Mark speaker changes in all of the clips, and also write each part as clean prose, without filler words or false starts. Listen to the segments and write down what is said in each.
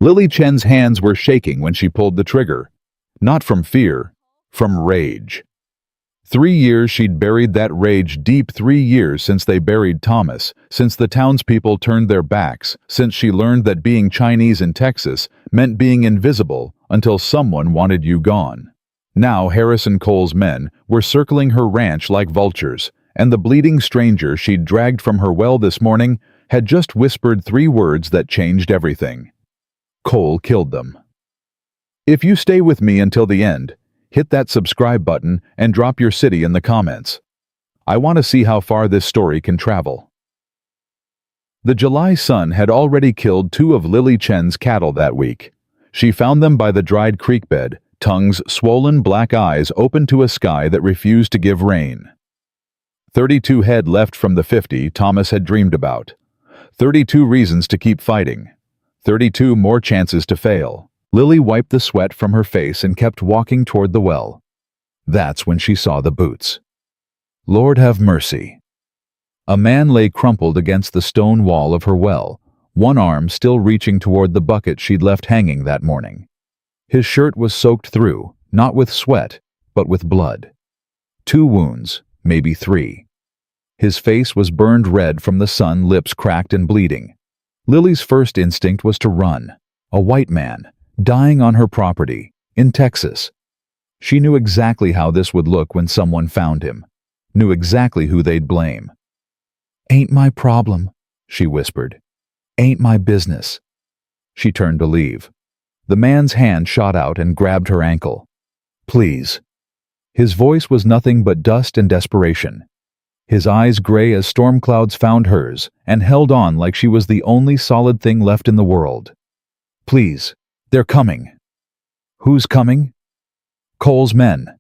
Speaker 1: Lily Chen's hands were shaking when she pulled the trigger. Not from fear, from rage. 3 years she'd buried that rage deep, 3 years since they buried Thomas, since the townspeople turned their backs, since she learned that being Chinese in Texas meant being invisible until someone wanted you gone. Now Harrison Cole's men were circling her ranch like vultures, and the bleeding stranger she'd dragged from her well this morning had just whispered 3 words that changed everything. Cole killed them. If you stay with me until the end, hit that subscribe button and drop your city in the comments. I want to see how far this story can travel. The July sun had already killed 2 of Lily Chen's cattle that week. She found them by the dried creek bed, tongues swollen, black eyes open to a sky that refused to give rain. 32 head left from the 50 Thomas had dreamed about. 32 reasons to keep fighting. 32 more chances to fail. Lily wiped the sweat from her face and kept walking toward the well. That's when she saw the boots. Lord have mercy. A man lay crumpled against the stone wall of her well, one arm still reaching toward the bucket she'd left hanging that morning. His shirt was soaked through, not with sweat, but with blood. 2 wounds, maybe 3. His face was burned red from the sun, lips cracked and bleeding. Lily's first instinct was to run. A white man, dying on her property, in Texas. She knew exactly how this would look when someone found him, knew exactly who they'd blame. "Ain't my problem," she whispered. "Ain't my business." She turned to leave. The man's hand shot out and grabbed her ankle. "Please." His voice was nothing but dust and desperation. His eyes gray as storm clouds found hers and held on like she was the only solid thing left in the world. "Please. They're coming." "Who's coming?" "Cole's men."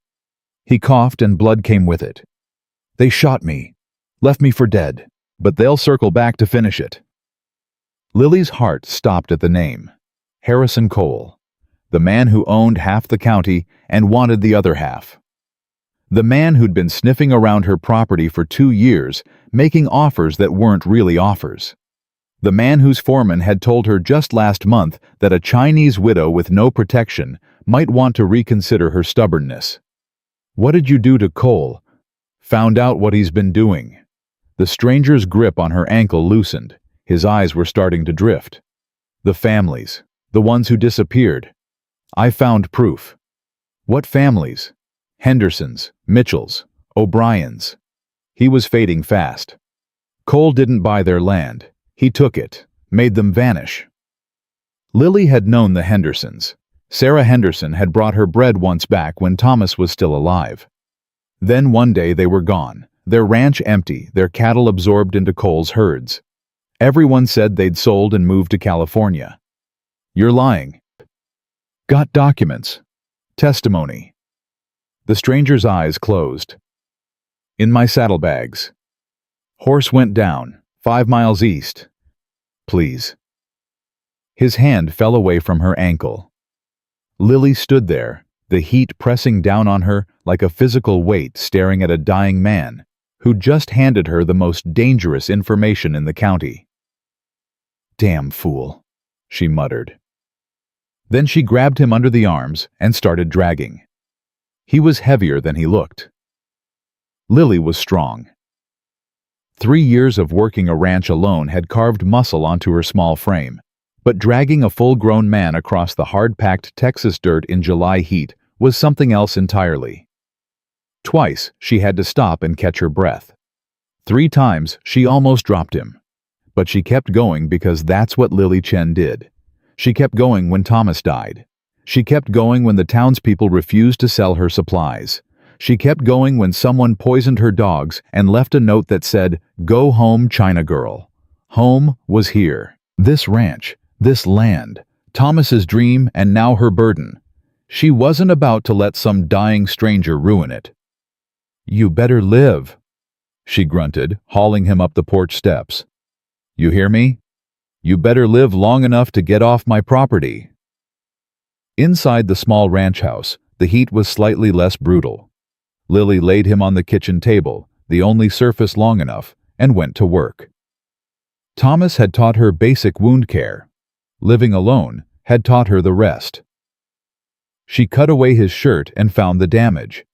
Speaker 1: He coughed and blood came with it. "They shot me. Left me for dead. But they'll circle back to finish it." Lily's heart stopped at the name. Harrison Cole. The man who owned half the county and wanted the other half. The man who'd been sniffing around her property for 2 years, making offers that weren't really offers. The man whose foreman had told her just last month that a Chinese widow with no protection might want to reconsider her stubbornness. What did you do to Cole? Found out what he's been doing. The stranger's grip on her ankle loosened. His eyes were starting to drift. The families, the ones who disappeared. I found proof. What families? Hendersons, Mitchells, O'Briens. He was fading fast. Cole didn't buy their land. He took it, made them vanish. Lily had known the Hendersons. Sarah Henderson had brought her bread once back when Thomas was still alive. Then one day they were gone, their ranch empty, their cattle absorbed into Cole's herds. Everyone said they'd sold and moved to California. "You're lying." "Got documents. Testimony." The stranger's eyes closed. "In my saddlebags. Horse went down, 5 miles east. Please." His hand fell away from her ankle. Lily stood there, the heat pressing down on her like a physical weight, staring at a dying man who'd just handed her the most dangerous information in the county. "Damn fool," she muttered. Then she grabbed him under the arms and started dragging. He was heavier than he looked. Lily was strong. 3 years of working a ranch alone had carved muscle onto her small frame, but dragging a full-grown man across the hard-packed Texas dirt in July heat was something else entirely. Twice she had to stop and catch her breath. 3 times she almost dropped him. But she kept going because that's what Lily Chen did. She kept going when Thomas died. She kept going when the townspeople refused to sell her supplies. She kept going when someone poisoned her dogs and left a note that said, "Go home, China girl." Home was here. This ranch, this land, Thomas's dream and now her burden. She wasn't about to let some dying stranger ruin it. "You better live," she grunted, hauling him up the porch steps. "You hear me? You better live long enough to get off my property." Inside the small ranch house, the heat was slightly less brutal. Lily laid him on the kitchen table, the only surface long enough, and went to work. Thomas had taught her basic wound care. Living alone, had taught her the rest. She cut away his shirt and found the damage.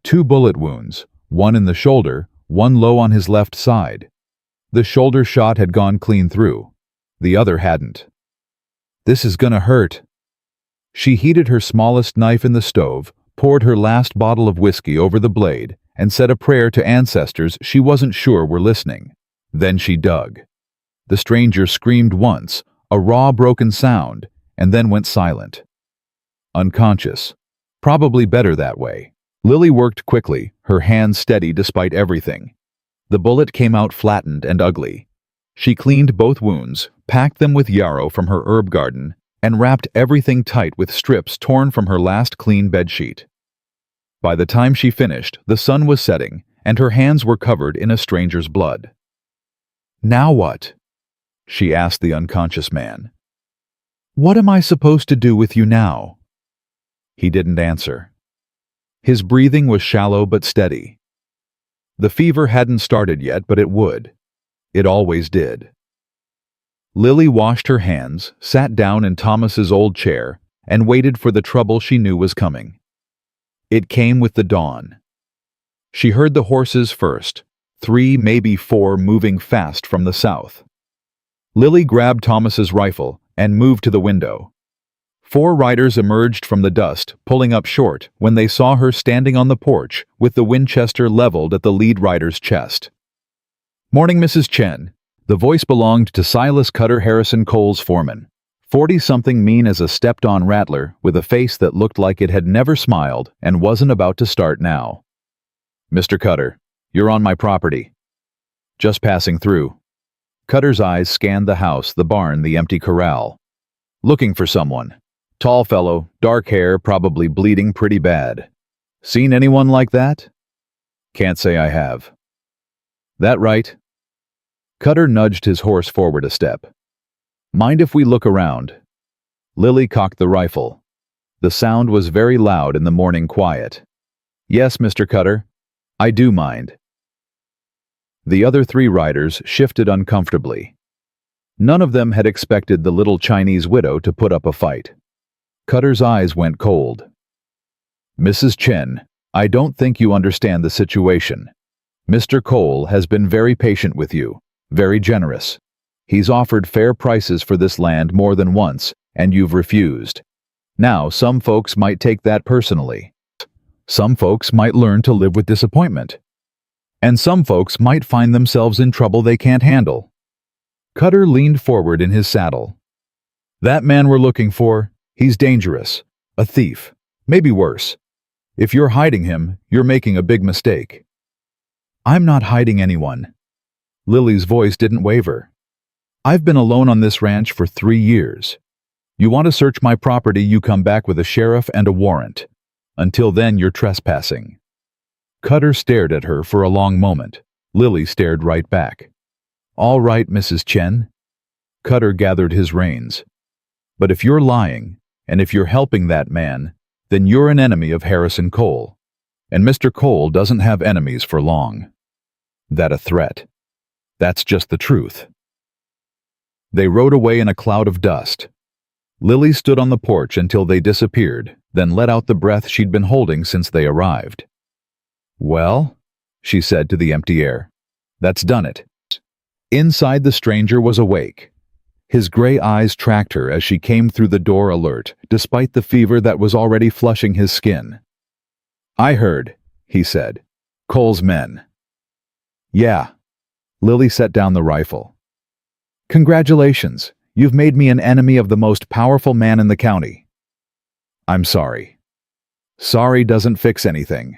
Speaker 1: 2 bullet wounds, one in the shoulder, one low on his left side. The shoulder shot had gone clean through. The other hadn't. "This is gonna hurt." She heated her smallest knife in the stove, poured her last bottle of whiskey over the blade, and said a prayer to ancestors she wasn't sure were listening. Then she dug. The stranger screamed once, a raw, broken sound, and then went silent. Unconscious. Probably better that way. Lily worked quickly, her hands steady despite everything. The bullet came out flattened and ugly. She cleaned both wounds, packed them with yarrow from her herb garden, and wrapped everything tight with strips torn from her last clean bedsheet. By the time she finished, the sun was setting, and her hands were covered in a stranger's blood. "Now what?" she asked the unconscious man. "What am I supposed to do with you now?" He didn't answer. His breathing was shallow but steady. The fever hadn't started yet, but it would. It always did. Lily washed her hands, sat down in Thomas's old chair, and waited for the trouble she knew was coming. It came with the dawn. She heard the horses first, 3, maybe 4, moving fast from the south. Lily grabbed Thomas's rifle and moved to the window. 4 riders emerged from the dust, pulling up short when they saw her standing on the porch with the Winchester leveled at the lead rider's chest. "Morning, Mrs. Chen." The voice belonged to Silas Cutter Harrison Cole's foreman. 40-something mean as a stepped-on rattler, with a face that looked like it had never smiled and wasn't about to start now. "Mr. Cutter, you're on my property." "Just passing through." Cutter's eyes scanned the house, the barn, the empty corral. "Looking for someone. Tall fellow, dark hair, probably bleeding pretty bad. Seen anyone like that?" "Can't say I have." "That right?" Cutter nudged his horse forward a step. "Mind if we look around?" Lily cocked the rifle. The sound was very loud in the morning quiet. "Yes, Mr. Cutter. I do mind." The other 3 riders shifted uncomfortably. None of them had expected the little Chinese widow to put up a fight. Cutter's eyes went cold. "Mrs. Chen, I don't think you understand the situation. Mr. Cole has been very patient with you, very generous. He's offered fair prices for this land more than once, and you've refused. Now, some folks might take that personally. Some folks might learn to live with disappointment. And some folks might find themselves in trouble they can't handle." Cutter leaned forward in his saddle. "That man we're looking for, he's dangerous. A thief. Maybe worse. If you're hiding him, you're making a big mistake." "I'm not hiding anyone." Lily's voice didn't waver. "I've been alone on this ranch for 3 years. You want to search my property, you come back with a sheriff and a warrant. Until then, you're trespassing." Cutter stared at her for a long moment. Lily stared right back. "All right, Mrs. Chen." Cutter gathered his reins. "But if you're lying, and if you're helping that man, then you're an enemy of Harrison Cole. And Mr. Cole doesn't have enemies for long." That a threat? That's just the truth. They rode away in a cloud of dust. Lily stood on the porch until they disappeared, then let out the breath she'd been holding since they arrived. "Well," she said to the empty air, "that's done it." Inside, the stranger was awake. His gray eyes tracked her as she came through the door alert, despite the fever that was already flushing his skin. "I heard," he said. "Cole's men." "Yeah." Lily set down the rifle. "Congratulations. You've made me an enemy of the most powerful man in the county." "I'm sorry." "Sorry doesn't fix anything."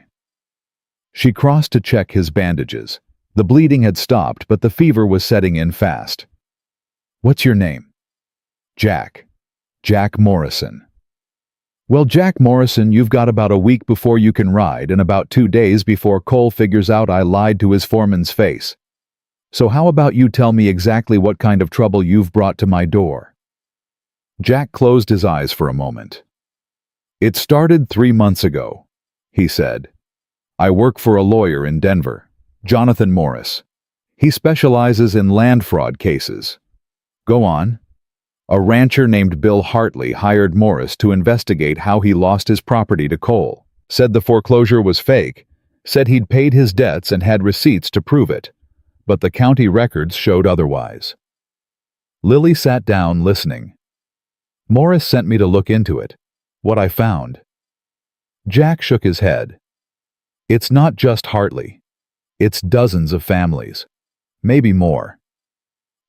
Speaker 1: She crossed to check his bandages. The bleeding had stopped, but the fever was setting in fast. "What's your name?" "Jack. Jack Morrison." "Well, Jack Morrison, you've got about a week before you can ride and about 2 days before Cole figures out I lied to his foreman's face. So how about you tell me exactly what kind of trouble you've brought to my door?" Jack closed his eyes for a moment. "It started 3 months ago," he said. "I work for a lawyer in Denver, Jonathan Morris. He specializes in land fraud cases." "Go on." A rancher named Bill Hartley hired Morris to investigate how he lost his property to Cole, said the foreclosure was fake, said he'd paid his debts and had receipts to prove it, but the county records showed otherwise. Lily sat down listening. Morris sent me to look into it. What I found. Jack shook his head. It's not just Hartley. It's dozens of families. Maybe more.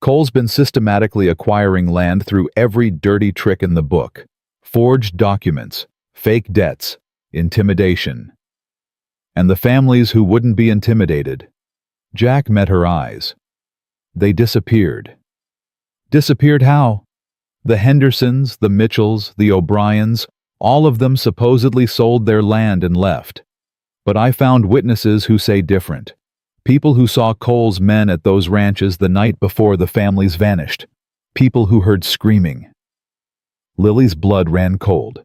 Speaker 1: Cole's been systematically acquiring land through every dirty trick in the book. Forged documents, fake debts, intimidation. And the families who wouldn't be intimidated. Jack met her eyes. They disappeared. Disappeared how? The Hendersons, the Mitchells, the O'Briens, all of them supposedly sold their land and left. But I found witnesses who say different. People who saw Cole's men at those ranches the night before the families vanished. People who heard screaming. Lily's blood ran cold.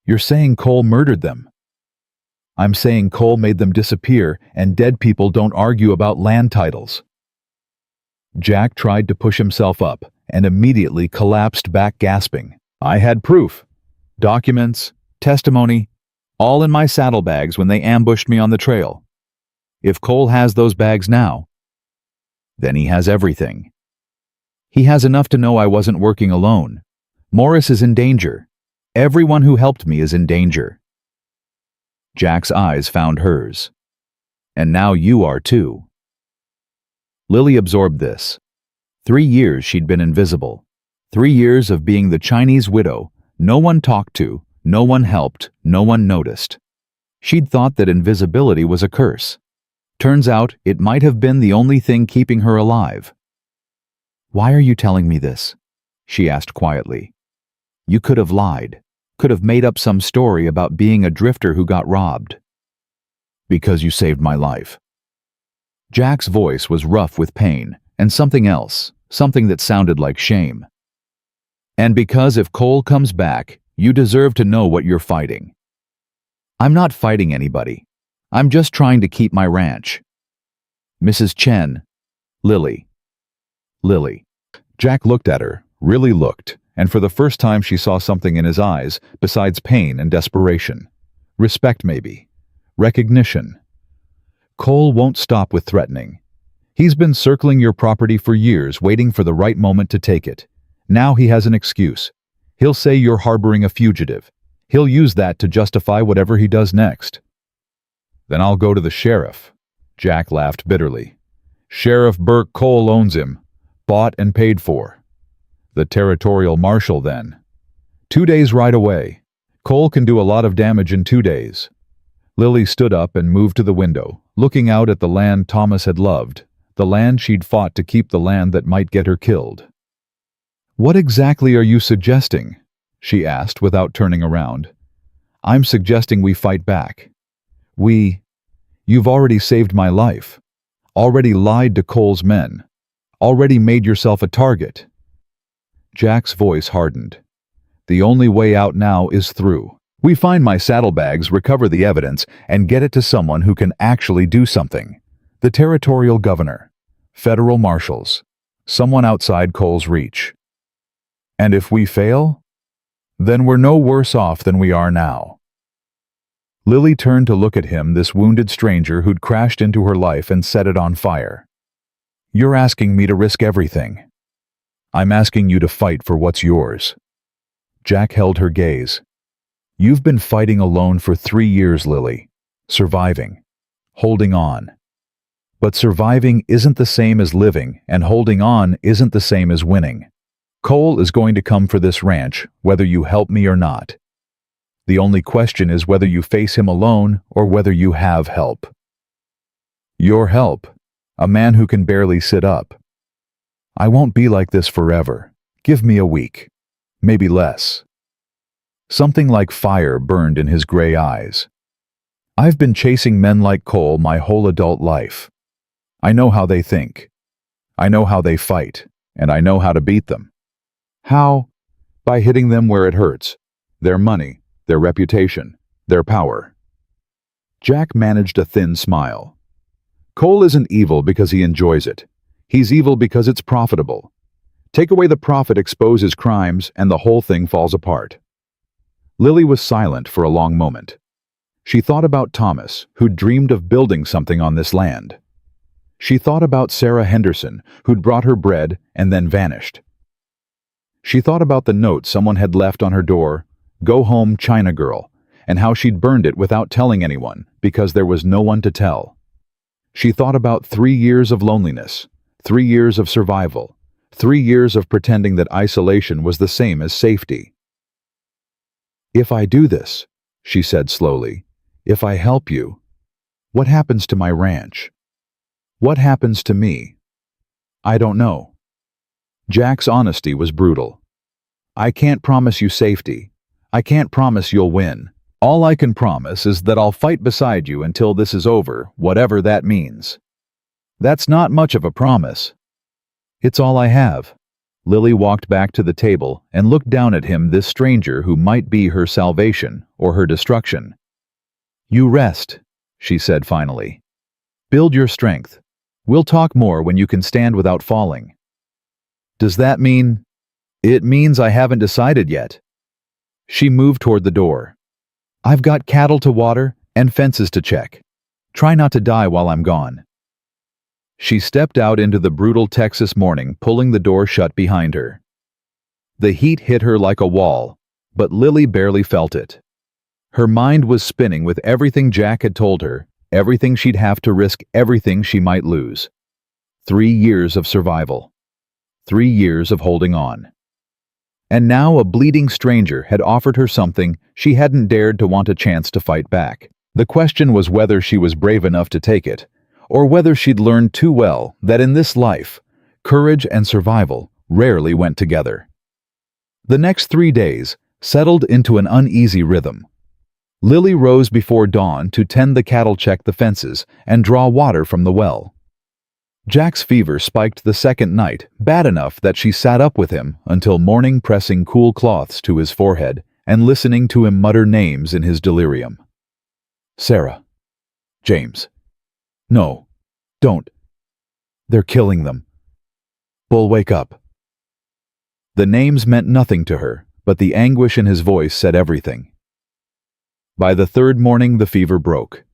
Speaker 1: You're saying Cole murdered them? I'm saying Cole made them disappear, and dead people don't argue about land titles. Jack tried to push himself up, and immediately collapsed back gasping. I had proof. Documents, testimony, all in my saddlebags when they ambushed me on the trail. If Cole has those bags now, then he has everything. He has enough to know I wasn't working alone. Morris is in danger. Everyone who helped me is in danger. Jack's eyes found hers. And now you are too. Lily absorbed this. 3 years she'd been invisible. 3 years of being the Chinese widow, no one talked to, no one helped, no one noticed. She'd thought that invisibility was a curse. Turns out it might have been the only thing keeping her alive. Why are you telling me this? She asked quietly. You could have lied, could have made up some story about being a drifter who got robbed. Because you saved my life. Jack's voice was rough with pain, and something else, something that sounded like shame. And because if Cole comes back, you deserve to know what you're fighting. I'm not fighting anybody. I'm just trying to keep my ranch. Mrs. Chen. Lily. Lily. Jack looked at her, really looked, and for the first time she saw something in his eyes besides pain and desperation. Respect maybe. Recognition. Cole won't stop with threatening. He's been circling your property for years, waiting for the right moment to take it. Now he has an excuse. He'll say you're harboring a fugitive. He'll use that to justify whatever he does next. Then I'll go to the sheriff. Jack laughed bitterly. Sheriff Burke Cole owns him. Bought and paid for. The territorial marshal then. 2 days right away. Cole can do a lot of damage in 2 days. Lily stood up and moved to the window, looking out at the land Thomas had loved, the land she'd fought to keep, the land that might get her killed. What exactly are you suggesting? She asked without turning around. I'm suggesting we fight back. You've already saved my life. Already lied to Cole's men. Already made yourself a target. Jack's voice hardened. The only way out now is through. We find my saddlebags, recover the evidence, and get it to someone who can actually do something. The territorial governor. Federal marshals. Someone outside Cole's reach. And if we fail, then we're no worse off than we are now. Lily turned to look at him, this wounded stranger who'd crashed into her life and set it on fire. You're asking me to risk everything. I'm asking you to fight for what's yours. Jack held her gaze. You've been fighting alone for 3 years, Lily. Surviving. Holding on. But surviving isn't the same as living, and holding on isn't the same as winning. Cole is going to come for this ranch, whether you help me or not. The only question is whether you face him alone or whether you have help. Your help. A man who can barely sit up. I won't be like this forever. Give me a week. Maybe less. Something like fire burned in his gray eyes. I've been chasing men like Cole my whole adult life. I know how they think. I know how they fight, and I know how to beat them. How? By hitting them where it hurts. Their money, their reputation, their power. Jack managed a thin smile. Cole isn't evil because he enjoys it. He's evil because it's profitable. Take away the prophet, expose his crimes, and the whole thing falls apart. Lily was silent for a long moment. She thought about Thomas, who'd dreamed of building something on this land. She thought about Sarah Henderson, who'd brought her bread and then vanished. She thought about the note someone had left on her door, "Go home, China girl," and how she'd burned it without telling anyone because there was no one to tell. She thought about 3 years of loneliness, 3 years of survival, 3 years of pretending that isolation was the same as safety. "If I do this," she said slowly, "if I help you, what happens to my ranch? What happens to me? I don't know." Jack's honesty was brutal. "I can't promise you safety. I can't promise you'll win. All I can promise is that I'll fight beside you until this is over, whatever that means." "That's not much of a promise." "It's all I have." Lily walked back to the table and looked down at him, this stranger who might be her salvation or her destruction. "You rest," she said finally. "Build your strength. We'll talk more when you can stand without falling." "Does that mean—" "It means I haven't decided yet." She moved toward the door. "I've got cattle to water and fences to check. Try not to die while I'm gone." She stepped out into the brutal Texas morning, pulling the door shut behind her. The heat hit her like a wall, but Lily barely felt it. Her mind was spinning with everything Jack had told her, everything she'd have to risk, everything she might lose. 3 years of survival. 3 years of holding on. And now a bleeding stranger had offered her something she hadn't dared to want a chance to fight back. The question was whether she was brave enough to take it, or whether she'd learned too well that in this life, courage and survival rarely went together. The next 3 days settled into an uneasy rhythm. Lily rose before dawn to tend the cattle, check the fences, and draw water from the well. Jack's fever spiked the second night, bad enough that she sat up with him until morning, pressing cool cloths to his forehead and listening to him mutter names in his delirium. "Sarah. James. No. Don't. They're killing them. Bull, wake up." The names meant nothing to her, but the anguish in his voice said everything. By the third morning, the fever broke.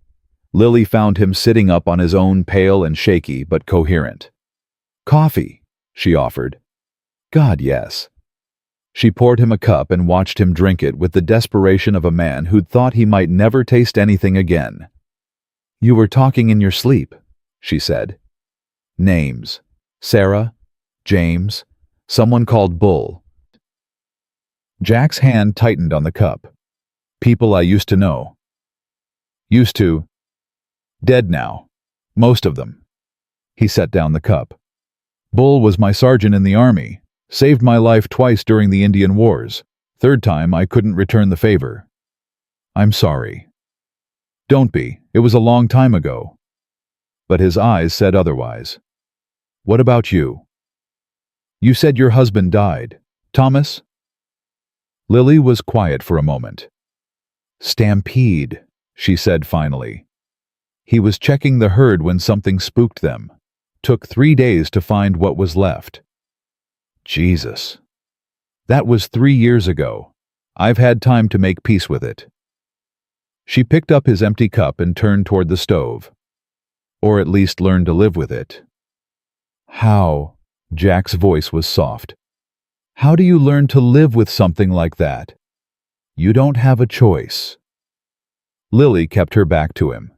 Speaker 1: Lily found him sitting up on his own, pale and shaky but coherent. "Coffee," she offered. "God, yes." She poured him a cup and watched him drink it with the desperation of a man who'd thought he might never taste anything again. "You were talking in your sleep," she said. "Names. Sarah, James, someone called Bull." Jack's hand tightened on the cup. "People I used to know." "Used to. Dead now. Most of them." He set down the cup. "Bull was my sergeant in the army. Saved my life twice during the Indian Wars. Third time I couldn't return the favor. I'm sorry." "Don't be. It was a long time ago." But his eyes said otherwise. "What about you? You said your husband died. Thomas?" Lily was quiet for a moment. "Stampede," she said finally. "He was checking the herd when something spooked them. Took 3 days to find what was left." Jesus. "That was 3 years ago. I've had time to make peace with it." She picked up his empty cup and turned toward the stove. "Or at least learn to live with it." "How?" Jack's voice was soft. "How do you learn to live with something like that? You don't have a choice." Lily kept her back to him.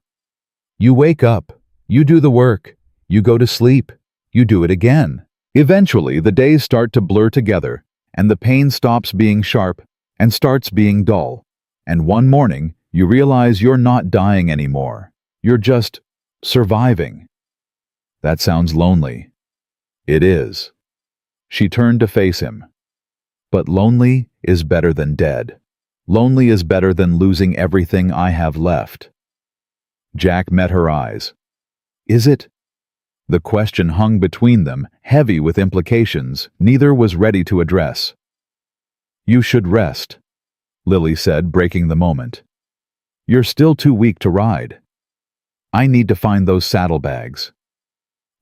Speaker 1: "You wake up, you do the work, you go to sleep, you do it again. Eventually, the days start to blur together, and the pain stops being sharp and starts being dull. And one morning, you realize you're not dying anymore. You're just surviving." "That sounds lonely." "It is." She turned to face him. "But lonely is better than dead. Lonely is better than losing everything I have left." Jack met her eyes. "Is it?" The question hung between them, heavy with implications neither was ready to address. "You should rest," Lily said, breaking the moment. "You're still too weak to ride. I need to find those saddlebags.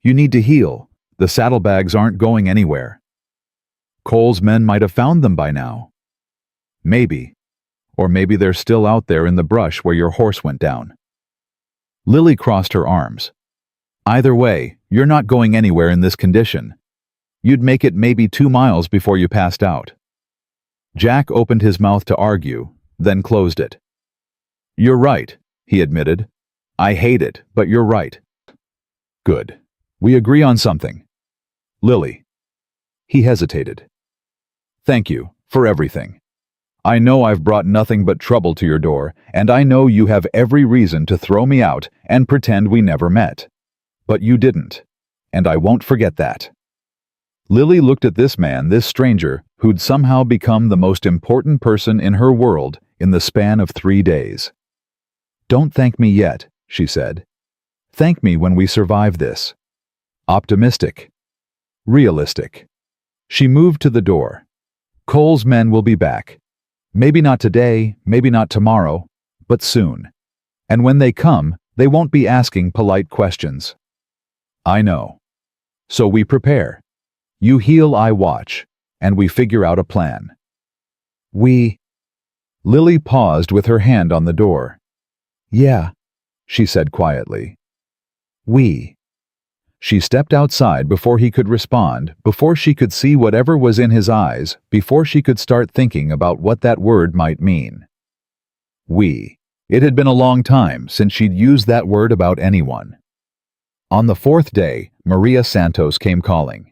Speaker 1: You need to heal. The saddlebags aren't going anywhere." Cole's men might have found them by now. Maybe. Or maybe they're still out there in the brush where your horse went down. Lily crossed her arms. Either way, you're not going anywhere in this condition. You'd make it maybe 2 miles before you passed out. Jack opened his mouth to argue, then closed it. You're right, he admitted. I hate it, but you're right. Good. We agree on something. Lily. He hesitated. Thank you for everything. I know I've brought nothing but trouble to your door, and I know you have every reason to throw me out and pretend we never met. But you didn't, and I won't forget that. Lily looked at this man, this stranger, who'd somehow become the most important person in her world in the span of 3 days. Don't thank me yet, she said. Thank me when we survive this. Optimistic. Realistic. She moved to the door. Cole's men will be back. Maybe not today, maybe not tomorrow, but soon. And when they come, they won't be asking polite questions. I know. So we prepare. You heal, I watch, and we figure out a plan. Lily paused with her hand on the door. Yeah, she said quietly. She stepped outside before he could respond, before she could see whatever was in his eyes, before she could start thinking about what that word might mean. It had been a long time since she'd used that word about anyone. On the 4th day, Maria Santos came calling.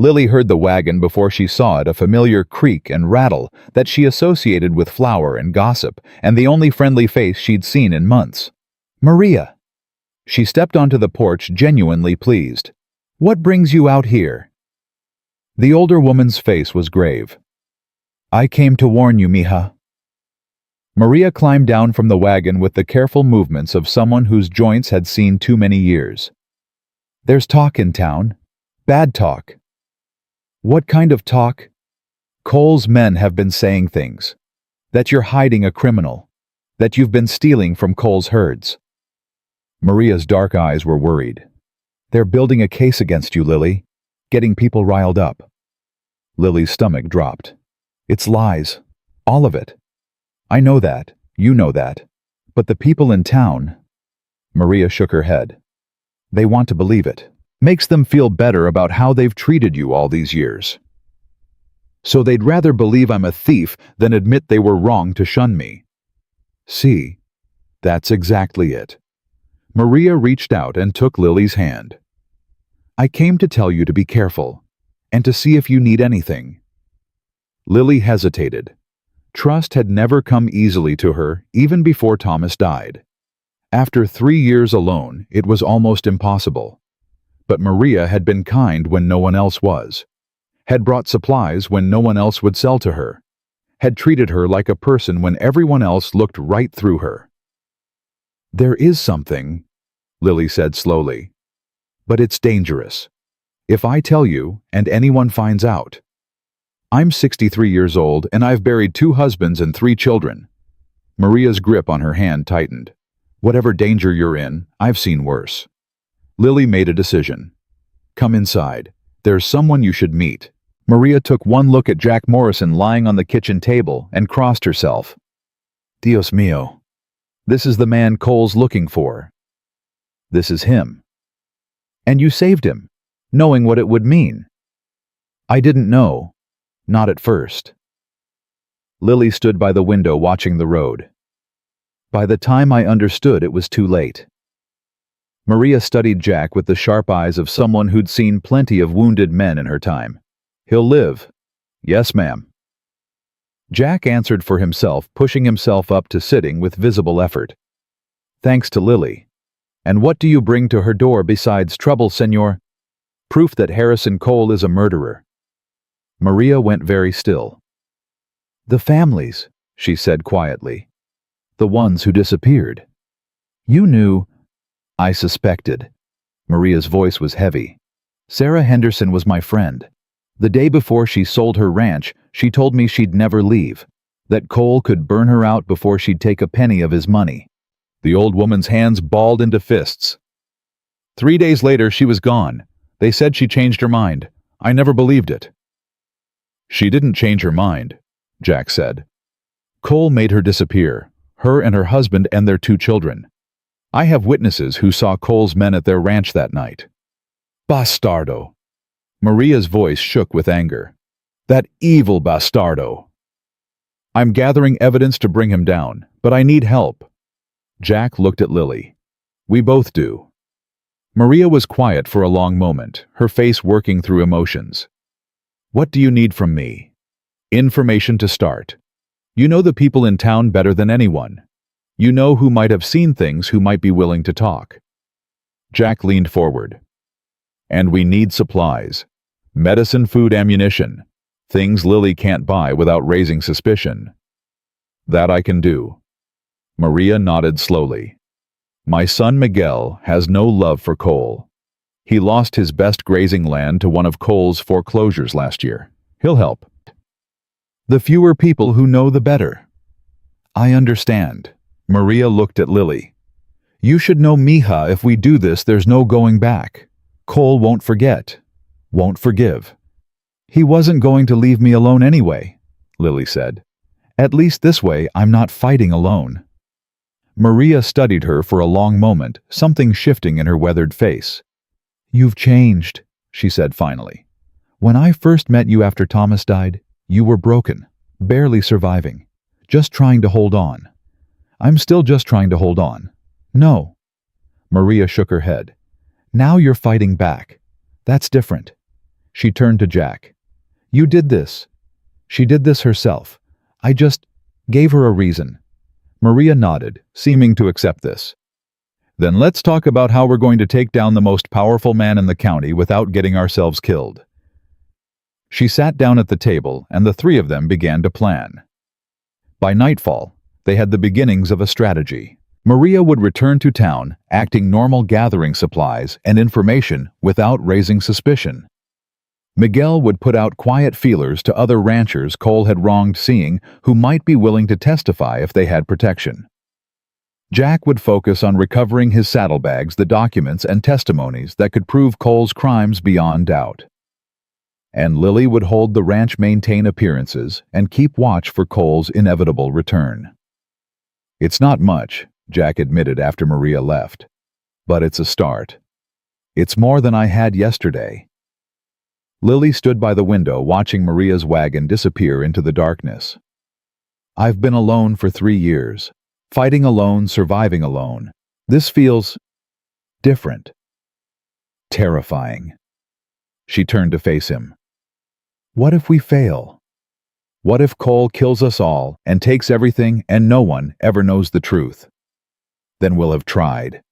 Speaker 1: Lily heard the wagon before she saw it, a familiar creak and rattle that she associated with flour and gossip, and the only friendly face she'd seen in months. Maria! She stepped onto the porch, genuinely pleased. What brings you out here? The older woman's face was grave. I came to warn you, mija. Maria climbed down from the wagon with the careful movements of someone whose joints had seen too many years. There's talk in town. Bad talk. What kind of talk? Cole's men have been saying things. That you're hiding a criminal. That you've been stealing from Cole's herds. Maria's dark eyes were worried. They're building a case against you, Lily. Getting people riled up. Lily's stomach dropped. It's lies. All of it. I know that. You know that. But the people in town... Maria shook her head. They want to believe it. Makes them feel better about how they've treated you all these years. So they'd rather believe I'm a thief than admit they were wrong to shun me. See, that's exactly it. Maria reached out and took Lily's hand. I came to tell you to be careful, and to see if you need anything. Lily hesitated. Trust had never come easily to her, even before Thomas died. After 3 years alone, it was almost impossible. But Maria had been kind when no one else was, had brought supplies when no one else would sell to her, had treated her like a person when everyone else looked right through her. There is something, Lily said slowly, but it's dangerous. If I tell you, and anyone finds out. I'm 63 years old, and I've buried 2 husbands and 3 children. Maria's grip on her hand tightened. Whatever danger you're in, I've seen worse. Lily made a decision. Come inside. There's someone you should meet. Maria took one look at Jack Morrison lying on the kitchen table and crossed herself. Dios mío. This is the man Cole's looking for. This is him. And you saved him, knowing what it would mean. I didn't know. Not at first. Lily stood by the window watching the road. By the time I understood, it was too late. Maria studied Jack with the sharp eyes of someone who'd seen plenty of wounded men in her time. He'll live. Yes, ma'am. Jack answered for himself, pushing himself up to sitting with visible effort. Thanks to Lily. And what do you bring to her door besides trouble, senor? Proof that Harrison Cole is a murderer. Maria went very still. The families, she said quietly. The ones who disappeared. You knew. I suspected. Maria's voice was heavy. Sarah Henderson was my friend. The day before she sold her ranch, she told me she'd never leave, that Cole could burn her out before she'd take a penny of his money. The old woman's hands balled into fists. 3 days later, she was gone. They said she changed her mind. I never believed it. She didn't change her mind, Jack said. Cole made her disappear, her and her husband and their 2 children. I have witnesses who saw Cole's men at their ranch that night. Bastardo! Maria's voice shook with anger. That evil bastardo! I'm gathering evidence to bring him down, but I need help. Jack looked at Lily. We both do. Maria was quiet for a long moment, her face working through emotions. What do you need from me? Information to start. You know the people in town better than anyone. You know who might have seen things, who might be willing to talk. Jack leaned forward. And we need supplies. Medicine, food, ammunition. Things Lily can't buy without raising suspicion. That I can do. Maria nodded slowly. My son Miguel has no love for Cole. He lost his best grazing land to one of Cole's foreclosures last year. He'll help. The fewer people who know, the better. I understand. Maria looked at Lily. You should know, mija, if we do this, there's no going back. Cole won't forget. Won't forgive. He wasn't going to leave me alone anyway, Lily said. At least this way, I'm not fighting alone. Maria studied her for a long moment, something shifting in her weathered face. You've changed, she said finally. When I first met you after Thomas died, you were broken, barely surviving, just trying to hold on. I'm still just trying to hold on. No. Maria shook her head. Now you're fighting back. That's different. She turned to Jack. You did this. She did this herself. I just gave her a reason. Maria nodded, seeming to accept this. Then let's talk about how we're going to take down the most powerful man in the county without getting ourselves killed. She sat down at the table, and the 3 of them began to plan. By nightfall, they had the beginnings of a strategy. Maria would return to town, acting normal, gathering supplies and information without raising suspicion. Miguel would put out quiet feelers to other ranchers Cole had wronged, seeing who might be willing to testify if they had protection. Jack would focus on recovering his saddlebags, the documents and testimonies that could prove Cole's crimes beyond doubt. And Lily would hold the ranch, maintain appearances, and keep watch for Cole's inevitable return. It's not much, Jack admitted after Maria left. But it's a start. It's more than I had yesterday. Lily stood by the window watching Maria's wagon disappear into the darkness. I've been alone for 3 years. Fighting alone, surviving alone. This feels different. Terrifying. She turned to face him. What if we fail? What if Cole kills us all and takes everything and no one ever knows the truth? Then we'll have tried.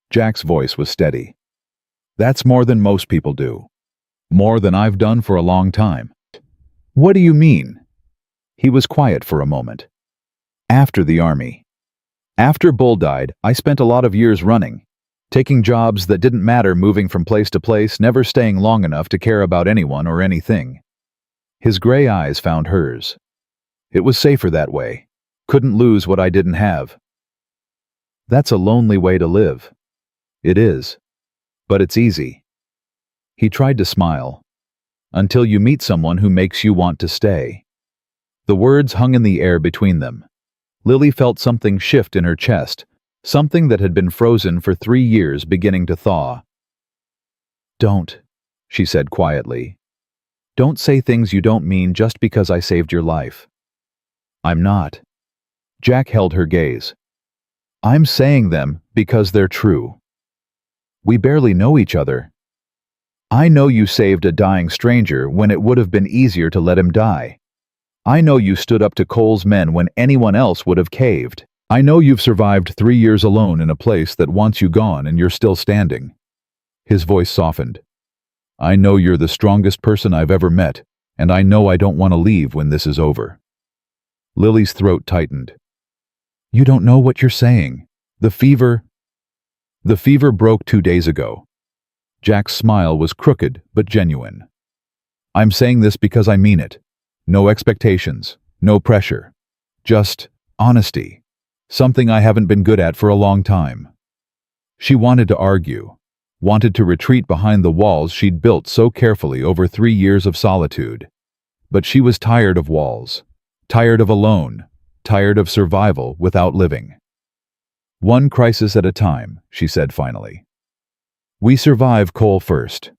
Speaker 1: Jack's voice was steady. That's more than most people do. More than I've done for a long time. What do you mean? He was quiet for a moment. After the army. After Bull died, I spent a lot of years running, taking jobs that didn't matter, moving from place to place, never staying long enough to care about anyone or anything. His gray eyes found hers. It was safer that way. Couldn't lose what I didn't have. That's a lonely way to live. It is. But it's easy. He tried to smile. Until you meet someone who makes you want to stay. The words hung in the air between them. Lily felt something shift in her chest, something that had been frozen for 3 years beginning to thaw. Don't, she said quietly. Don't say things you don't mean just because I saved your life. I'm not. Jack held her gaze. I'm saying them because they're true. We barely know each other. I know you saved a dying stranger when it would have been easier to let him die. I know you stood up to Cole's men when anyone else would have caved. I know you've survived 3 years alone in a place that wants you gone and you're still standing. His voice softened. I know you're the strongest person I've ever met, and I know I don't want to leave when this is over. Lily's throat tightened. You don't know what you're saying. The fever broke 2 days ago. Jack's smile was crooked but genuine. I'm saying this because I mean it. No expectations, no pressure. Just honesty. Something I haven't been good at for a long time. She wanted to argue, wanted to retreat behind the walls she'd built so carefully over 3 years of solitude. But she was tired of walls, tired of alone, tired of survival without living. "One crisis at a time," she said finally. "We survive Cole first.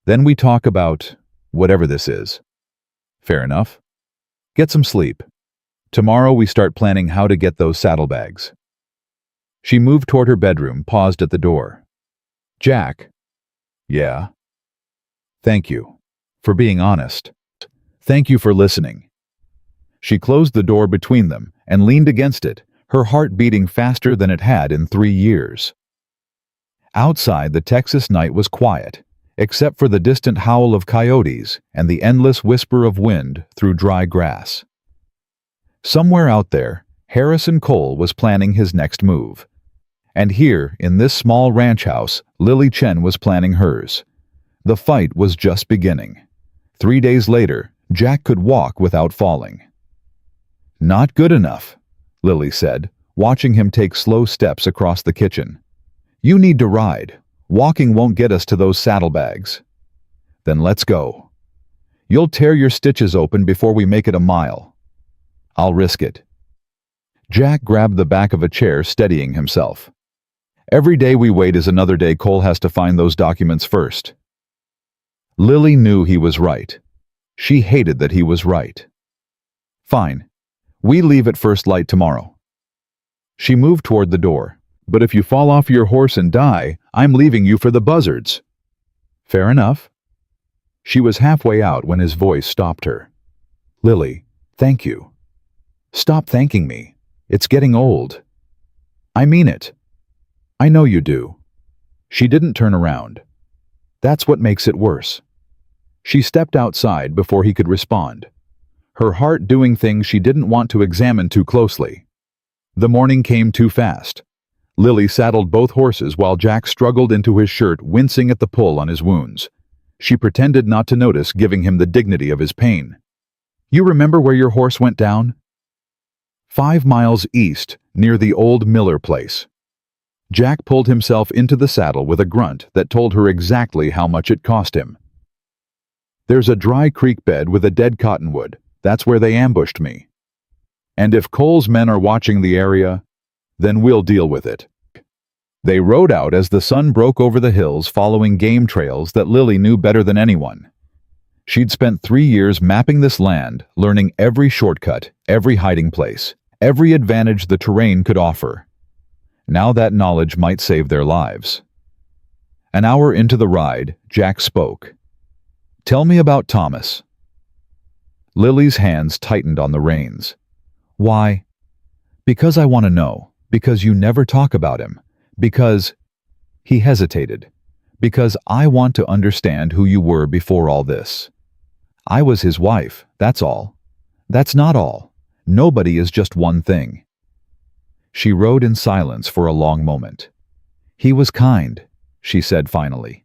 Speaker 1: Then we talk about whatever this is." "Fair enough. Get some sleep. Tomorrow we start planning how to get those saddlebags." She moved toward her bedroom, paused at the door. "Jack." "Yeah?" "Thank you. For being honest. Thank you for listening." She closed the door between them and leaned against it, her heart beating faster than it had in 3 years. Outside, the Texas night was quiet, except for the distant howl of coyotes and the endless whisper of wind through dry grass. Somewhere out there, Harrison Cole was planning his next move. And here, in this small ranch house, Lily Chen was planning hers. The fight was just beginning. 3 days later, Jack could walk without falling. "Not good enough," Lily said, watching him take slow steps across the kitchen. "You need to ride. Walking won't get us to those saddlebags." "Then let's go. You'll tear your stitches open before we make it a mile." "I'll risk it." Jack grabbed the back of a chair, steadying himself. "Every day we wait is another day Cole has to find those documents first." Lily knew he was right. She hated that he was right. "Fine. We leave at first light tomorrow." She moved toward the door. "But if you fall off your horse and die, I'm leaving you for the buzzards." "Fair enough." She was halfway out when his voice stopped her. "Lily, thank you." "Stop thanking me. It's getting old." "I mean it." "I know you do." She didn't turn around. "That's what makes it worse." She stepped outside before he could respond, her heart doing things she didn't want to examine too closely. The morning came too fast. Lily saddled both horses while Jack struggled into his shirt, wincing at the pull on his wounds. She pretended not to notice, giving him the dignity of his pain. "You remember where your horse went down?" 5 miles east, near the old Miller place. Jack pulled himself into the saddle with a grunt that told her exactly how much it cost him. "There's a dry creek bed with a dead cottonwood. That's where they ambushed me. And if Cole's men are watching the area, then we'll deal with it." They rode out as the sun broke over the hills, following game trails that Lily knew better than anyone. She'd spent 3 years mapping this land, learning every shortcut, every hiding place, every advantage the terrain could offer. Now that knowledge might save their lives. An hour into the ride, Jack spoke. "Tell me about Thomas." Lily's hands tightened on the reins. "Why?" "Because I want to know. Because you never talk about him. Because—" He hesitated. "Because I want to understand who you were before all this. I was his wife, that's all. That's not all. Nobody is just one thing." She rode in silence for a long moment. "He was kind," she said finally.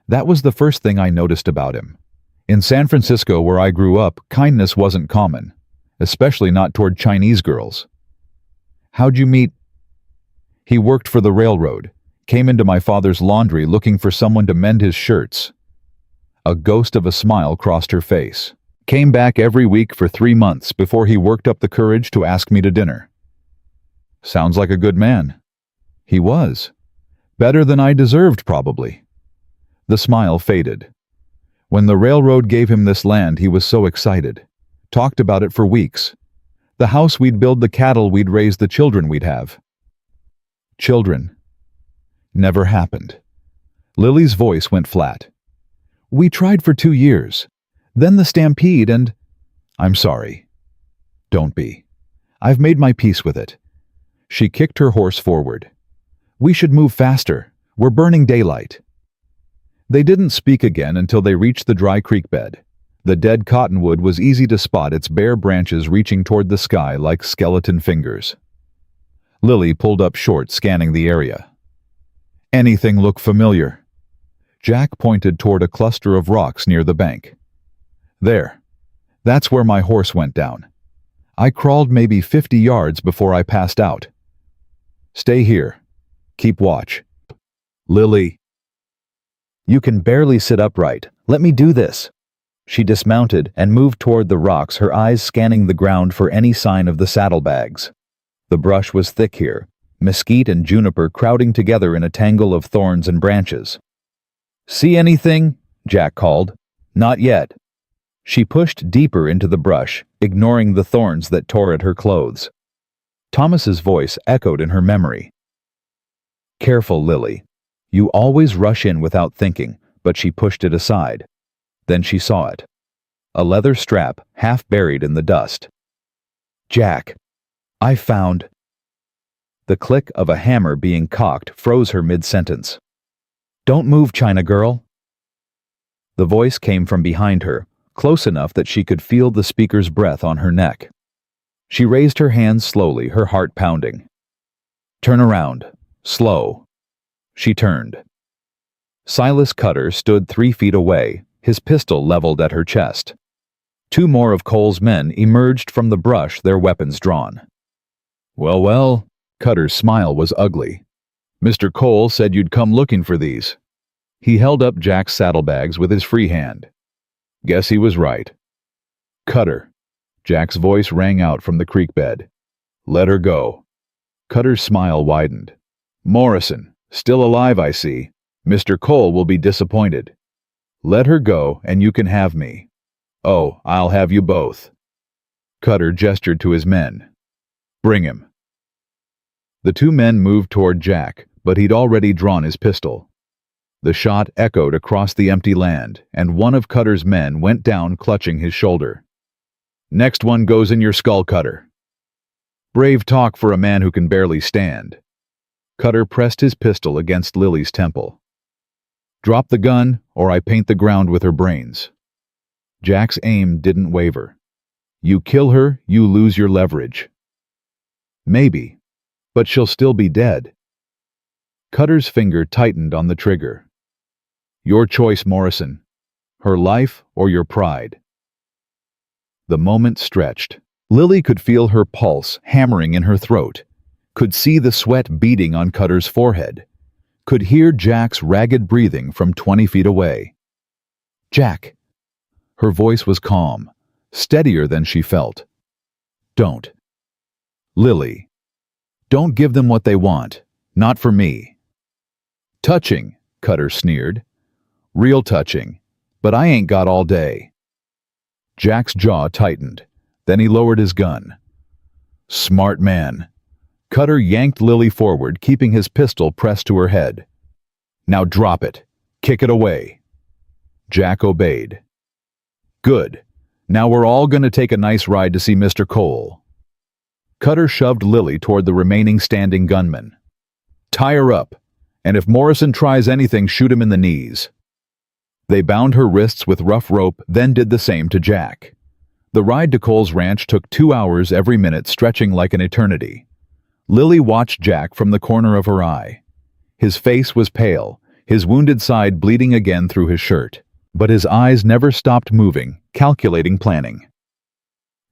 Speaker 1: "That was the first thing I noticed about him. In San Francisco, where I grew up, kindness wasn't common, especially not toward Chinese girls." "How'd you meet—" "He worked for the railroad, came into my father's laundry looking for someone to mend his shirts." A ghost of a smile crossed her face. "Came back every week for 3 months before he worked up the courage to ask me to dinner." "Sounds like a good man." "He was. Better than I deserved, probably." The smile faded. "When the railroad gave him this land, he was so excited. Talked about it for weeks. The house we'd build, the cattle we'd raise, the children we'd have." "Children." "Never happened." Lily's voice went flat. "We tried for 2 years. Then the stampede and—" "I'm sorry." "Don't be. I've made my peace with it." She kicked her horse forward. "We should move faster. We're burning daylight." They didn't speak again until they reached the dry creek bed. The dead cottonwood was easy to spot, its bare branches reaching toward the sky like skeleton fingers. Lily pulled up short, scanning the area. "Anything look familiar?" Jack pointed toward a cluster of rocks near the bank. "There. That's where my horse went down. I crawled maybe 50 yards before I passed out." "Stay here. Keep watch." "Lily." "You can barely sit upright. Let me do this." She dismounted and moved toward the rocks, her eyes scanning the ground for any sign of the saddlebags. The brush was thick here, mesquite and juniper crowding together in a tangle of thorns and branches. "See anything?" Jack called. "Not yet." She pushed deeper into the brush, ignoring the thorns that tore at her clothes. Thomas's voice echoed in her memory. "Careful, Lily. You always rush in without thinking," but she pushed it aside. Then she saw it. A leather strap, half buried in the dust. "Jack, I found—" The click of a hammer being cocked froze her mid-sentence. "Don't move, China girl." The voice came from behind her, close enough that she could feel the speaker's breath on her neck. She raised her hands slowly, her heart pounding. "Turn around. Slow." She turned. Silas Cutter stood 3 feet away, his pistol leveled at her chest. 2 more of Cole's men emerged from the brush, their weapons drawn. "Well, well," Cutter's smile was ugly. "Mr. Cole said you'd come looking for these." He held up Jack's saddlebags with his free hand. "Guess he was right." "Cutter." Jack's voice rang out from the creek bed. "Let her go." Cutter's smile widened. "Morrison, still alive, I see. Mr. Cole will be disappointed. Let her go, and you can have me. Oh, I'll have you both." Cutter gestured to his men. "Bring him." The 2 men moved toward Jack, but he'd already drawn his pistol. The shot echoed across the empty land, and one of Cutter's men went down clutching his shoulder. "Next one goes in your skull, Cutter." Brave talk for a man who can barely stand. Cutter pressed his pistol against Lily's temple. "Drop the gun, or I paint the ground with her brains." Jack's aim didn't waver. "You kill her, you lose your leverage." "Maybe, but she'll still be dead." Cutter's finger tightened on the trigger. "Your choice, Morrison. Her life or your pride." The moment stretched. Lily could feel her pulse hammering in her throat, could see the sweat beading on Cutter's forehead, could hear Jack's ragged breathing from 20 feet away. "Jack." Her voice was calm, steadier than she felt. "Don't." "Lily. Don't give them what they want. Not for me." "Touching," Cutter sneered. "Real touching. But I ain't got all day." Jack's jaw tightened. Then he lowered his gun. "Smart man." Cutter yanked Lily forward, keeping his pistol pressed to her head. "Now drop it. Kick it away." Jack obeyed. "Good. Now we're all going to take a nice ride to see Mr. Cole." Cutter shoved Lily toward the remaining standing gunman. "Tie her up, and if Morrison tries anything, shoot him in the knees." They bound her wrists with rough rope, then did the same to Jack. The ride to Cole's ranch took 2 hours every minute, stretching like an eternity. Lily watched Jack from the corner of her eye. His face was pale, his wounded side bleeding again through his shirt, but his eyes never stopped moving, calculating, planning.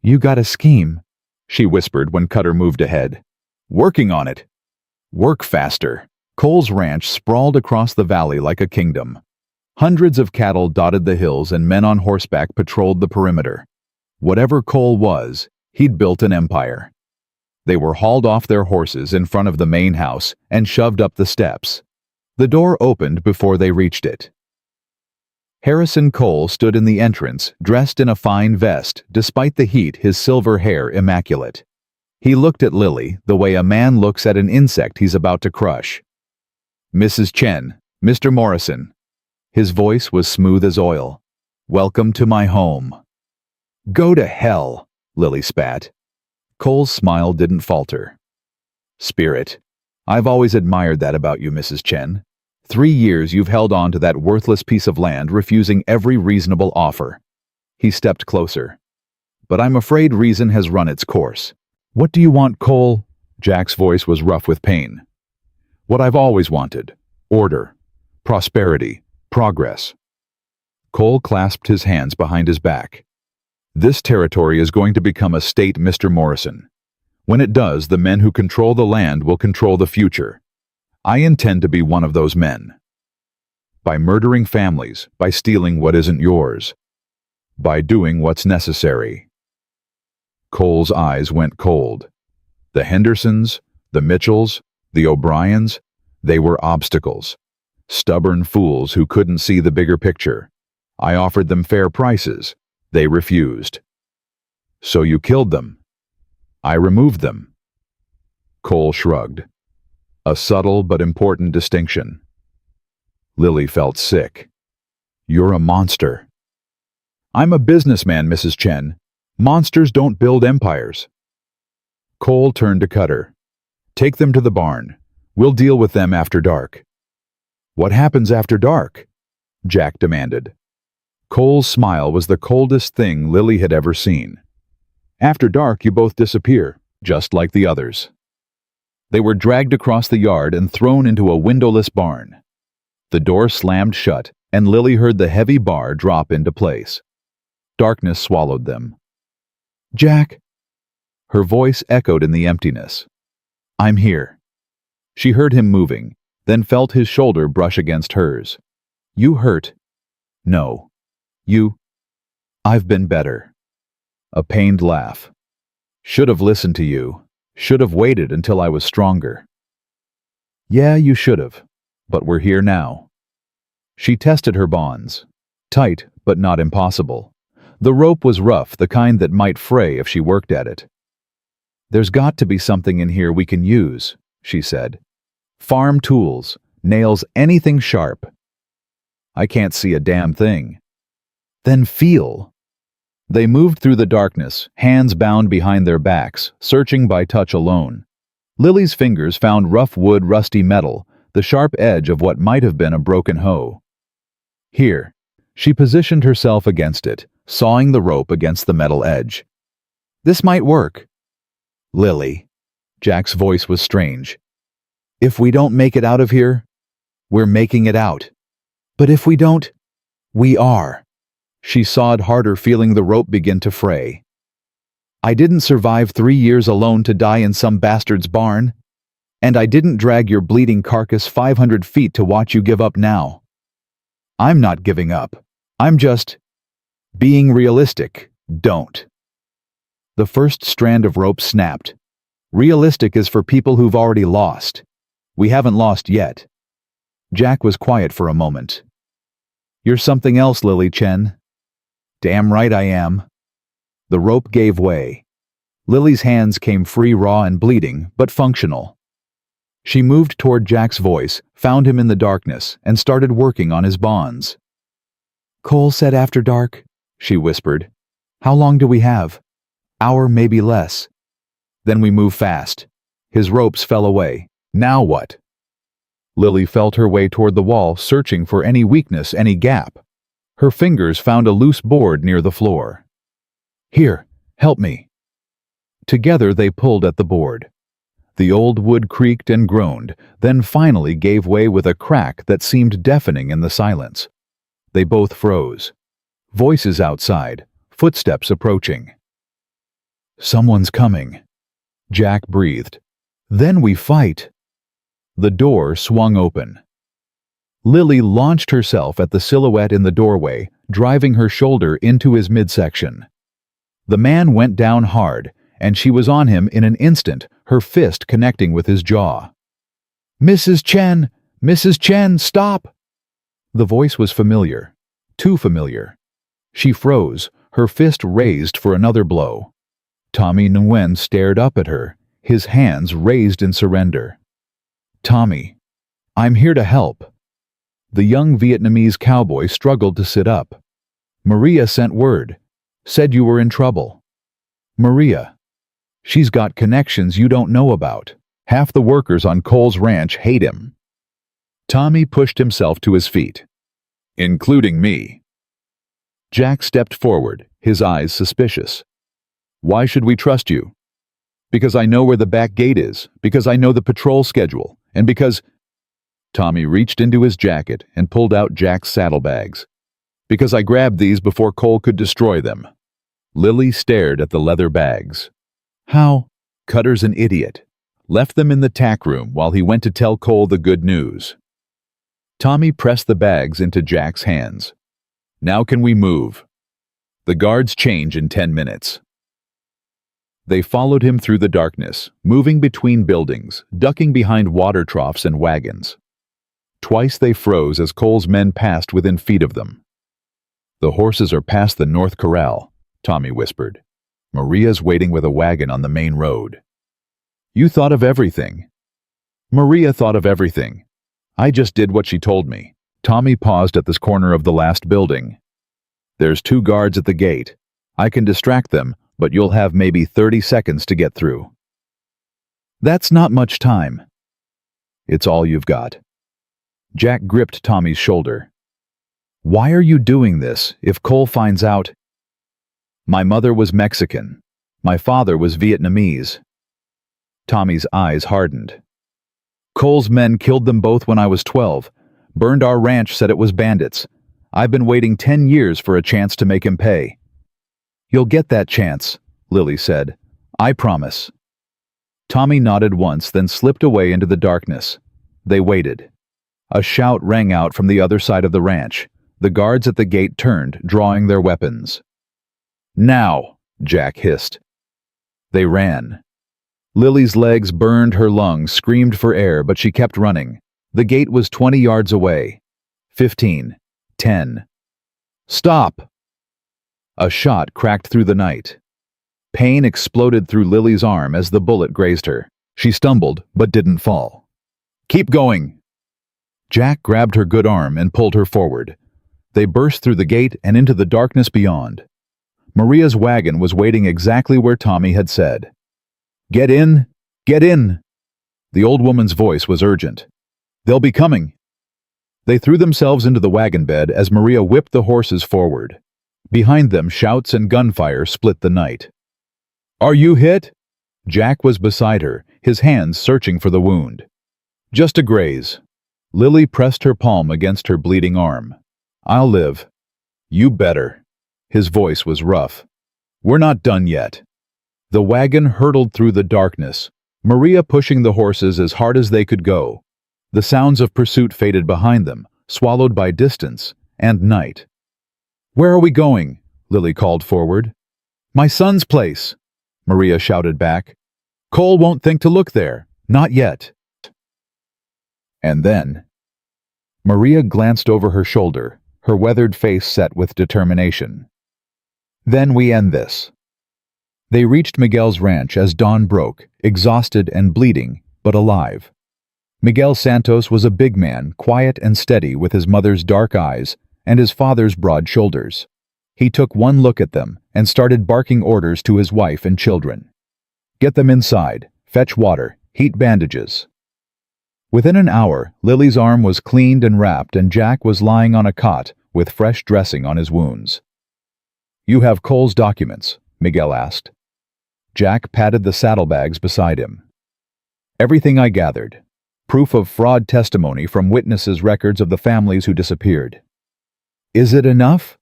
Speaker 1: "You got a scheme," she whispered when Cutter moved ahead. "Working on it." "Work faster." Cole's ranch sprawled across the valley like a kingdom. Hundreds of cattle dotted the hills and men on horseback patrolled the perimeter. Whatever Cole was, he'd built an empire. They were hauled off their horses in front of the main house and shoved up the steps. The door opened before they reached it. Harrison Cole stood in the entrance, dressed in a fine vest, despite the heat, his silver hair immaculate. He looked at Lily the way a man looks at an insect he's about to crush. "Mrs. Chen, Mr. Morrison." His voice was smooth as oil. "Welcome to my home." "Go to hell," Lily spat. Cole's smile didn't falter. "Spirit. I've always admired that about you, Mrs. Chen. 3 years you've held on to that worthless piece of land, refusing every reasonable offer." He stepped closer. "But I'm afraid reason has run its course." "What do you want, Cole?" Jack's voice was rough with pain. "What I've always wanted. Order. Prosperity. Progress." Cole clasped his hands behind his back. "This territory is going to become a state, Mr. Morrison. When it does, the men who control the land will control the future. I intend to be one of those men. By murdering families, by stealing what isn't yours." By doing what's necessary. Cole's eyes went cold. The Hendersons, the Mitchells, the O'Briens, they were obstacles. Stubborn fools who couldn't see the bigger picture. I offered them fair prices. They refused. So you killed them. I removed them. Cole shrugged. A subtle but important distinction. Lily felt sick. You're a monster. I'm a businessman, Mrs. Chen. Monsters don't build empires. Cole turned to Cutter. Take them to the barn. We'll deal with them after dark. What happens after dark? Jack demanded. Cole's smile was the coldest thing Lily had ever seen. After dark, you both disappear, just like the others. They were dragged across the yard and thrown into a windowless barn. The door slammed shut, and Lily heard the heavy bar drop into place. Darkness swallowed them. Jack! Her voice echoed in the emptiness. I'm here. She heard him moving, then felt his shoulder brush against hers. You hurt. No. I've been better. A pained laugh. Should have listened to you. Should have waited until I was stronger. Yeah, you should have. But we're here now. She tested her bonds. Tight, but not impossible. The rope was rough, the kind that might fray if she worked at it. There's got to be something in here we can use, she said. Farm tools, nails, anything sharp. I can't see a damn thing. Then feel. They moved through the darkness, hands bound behind their backs, searching by touch alone. Lily's fingers found rough wood, rusty metal, the sharp edge of what might have been a broken hoe. Here. She positioned herself against it, sawing the rope against the metal edge. This might work. Lily. Jack's voice was strange. If we don't make it out of here, we're making it out. But if we don't, we are. She sawed harder, feeling the rope begin to fray. I didn't survive 3 years alone to die in some bastard's barn. And I didn't drag your bleeding carcass 500 feet to watch you give up now. I'm not giving up. I'm just being realistic. Don't. The first strand of rope snapped. Realistic is for people who've already lost. We haven't lost yet. Jack was quiet for a moment. You're something else, Lily Chen. Damn right I am. The rope gave way. Lily's hands came free, raw and bleeding, but functional. She moved toward Jack's voice, found him in the darkness, and started working on his bonds. Cole said after dark, she whispered. How long do we have? Hour, maybe less. Then we move fast. His ropes fell away. Now what? Lily felt her way toward the wall, searching for any weakness, any gap. Her fingers found a loose board near the floor. Here, help me. Together they pulled at the board. The old wood creaked and groaned, then finally gave way with a crack that seemed deafening in the silence. They both froze. Voices outside, footsteps approaching. Someone's coming. Jack breathed. Then we fight. The door swung open. Lily launched herself at the silhouette in the doorway, driving her shoulder into his midsection. The man went down hard, and she was on him in an instant, her fist connecting with his jaw. Mrs. Chen! Mrs. Chen, stop! The voice was familiar. Too familiar. She froze, her fist raised for another blow. Tommy Nguyen stared up at her, his hands raised in surrender. Tommy, I'm here to help. The young Vietnamese cowboy struggled to sit up. Maria sent word. Said you were in trouble. Maria. She's got connections you don't know about. Half the workers on Cole's ranch hate him. Tommy pushed himself to his feet. Including me. Jack stepped forward, his eyes suspicious. Why should we trust you? Because I know where the back gate is, because I know the patrol schedule, and because... Tommy reached into his jacket and pulled out Jack's saddlebags. Because I grabbed these before Cole could destroy them. Lily stared at the leather bags. How? Cutter's an idiot. Left them in the tack room while he went to tell Cole the good news. Tommy pressed the bags into Jack's hands. Now can we move? The guards change in 10 minutes. They followed him through the darkness, moving between buildings, ducking behind water troughs and wagons. Twice they froze as Cole's men passed within feet of them. "The horses are past the North Corral," Tommy whispered. "Maria's waiting with a wagon on the main road." "You thought of everything." "Maria thought of everything. I just did what she told me." Tommy paused at this corner of the last building. "There's 2 guards at the gate. I can distract them, but you'll have maybe 30 seconds to get through." "That's not much time." "It's all you've got." Jack gripped Tommy's shoulder. "Why are you doing this if Cole finds out?" "My mother was Mexican. My father was Vietnamese." Tommy's eyes hardened. "Cole's men killed them both when I was 12. Burned our ranch, said it was bandits. I've been waiting 10 years for a chance to make him pay." "You'll get that chance," Lily said. "I promise." Tommy nodded once, then slipped away into the darkness. They waited. A shout rang out from the other side of the ranch. The guards at the gate turned, drawing their weapons. "Now!" Jack hissed. They ran. Lily's legs burned, her lungs screamed for air, but she kept running. The gate was 20 yards away. 15. 10. "Stop!" A shot cracked through the night. Pain exploded through Lily's arm as the bullet grazed her. She stumbled, but didn't fall. "Keep going!" Jack grabbed her good arm and pulled her forward. They burst through the gate and into the darkness beyond. Maria's wagon was waiting exactly where Tommy had said. "Get in! Get in!" The old woman's voice was urgent. "They'll be coming." They threw themselves into the wagon bed as Maria whipped the horses forward. Behind them, shouts and gunfire split the night. "Are you hit?" Jack was beside her, his hands searching for the wound. "Just a graze." Lily pressed her palm against her bleeding arm. "I'll live." "You better." His voice was rough. "We're not done yet." The wagon hurtled through the darkness, Maria pushing the horses as hard as they could go. The sounds of pursuit faded behind them, swallowed by distance and night. "Where are we going?" Lily called forward. "My son's place," Maria shouted back. "Cole won't think to look there. Not yet." And then, Maria glanced over her shoulder, her weathered face set with determination. "Then we end this." They reached Miguel's ranch as dawn broke, exhausted and bleeding, but alive. Miguel Santos was a big man, quiet and steady with his mother's dark eyes and his father's broad shoulders. He took one look at them and started barking orders to his wife and children. "Get them inside, fetch water, heat bandages." Within an hour, Lily's arm was cleaned and wrapped and Jack was lying on a cot with fresh dressing on his wounds. "You have Cole's documents?" Miguel asked. Jack patted the saddlebags beside him. "Everything I gathered. Proof of fraud testimony from witnesses' records of the families who disappeared." "Is it enough?"